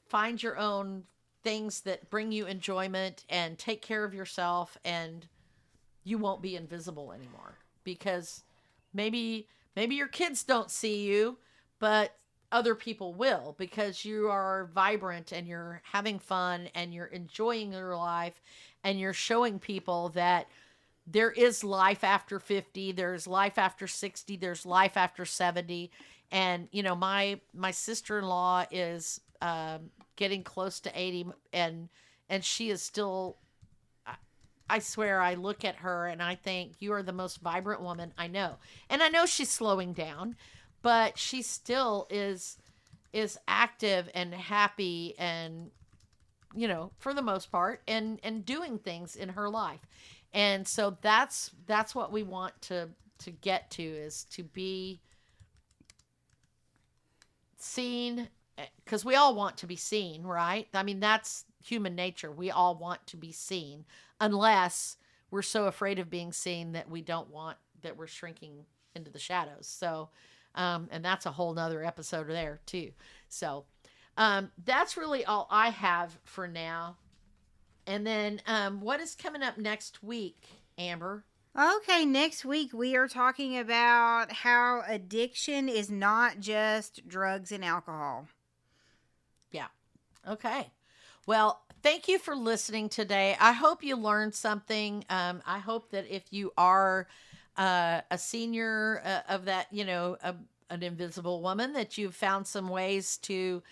find your own things that bring you enjoyment, and take care of yourself, and you won't be invisible anymore, because maybe your kids don't see you, but other people will, because you are vibrant and you're having fun and you're enjoying your life, and you're showing people that there is life after 50, there's life after 60, there's life after 70. And my sister-in-law is getting close to 80, and she is still, I swear, I look at her and I think, you are the most vibrant woman I know. And I know she's slowing down, but she still is active and happy, and for the most part, and doing things in her life. And so that's what we want to get to, is to be seen, because we all want to be seen, right? I mean, that's human nature. We all want to be seen, unless we're so afraid of being seen that we don't want, that we're shrinking into the shadows. So and that's a whole nother episode there too. So that's really all I have for now. And then what is coming up next week, Amber? Okay, next week we are talking about how addiction is not just drugs and alcohol. Yeah. Okay. Well, thank you for listening today. I hope you learned something. I hope that if you are a senior of that, an invisible woman, that you've found some ways to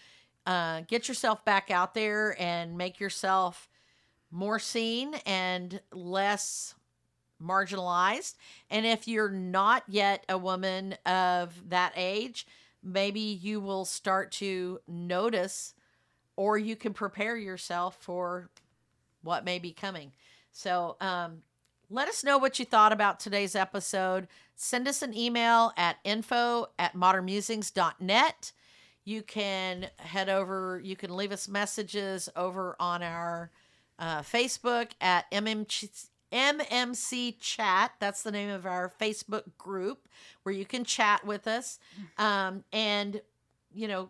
get yourself back out there and make yourself more seen and less marginalized. And if you're not yet a woman of that age, maybe you will start to notice, or you can prepare yourself for what may be coming. So let us know what you thought about today's episode. Send us an email at info@modernmusings.net. You can head over, you can leave us messages over on our Facebook at MMC Chat. That's the name of our Facebook group, where you can chat with us. And,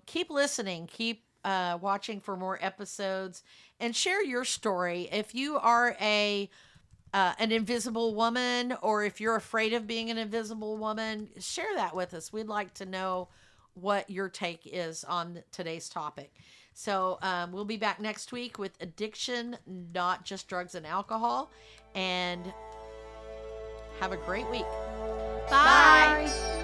keep listening, keep watching for more episodes, and share your story. If you are an invisible woman, or if you're afraid of being an invisible woman, share that with us. We'd like to know what your take is on today's topic. So we'll be back next week with addiction, not just drugs and alcohol. And have a great week. Bye. Bye.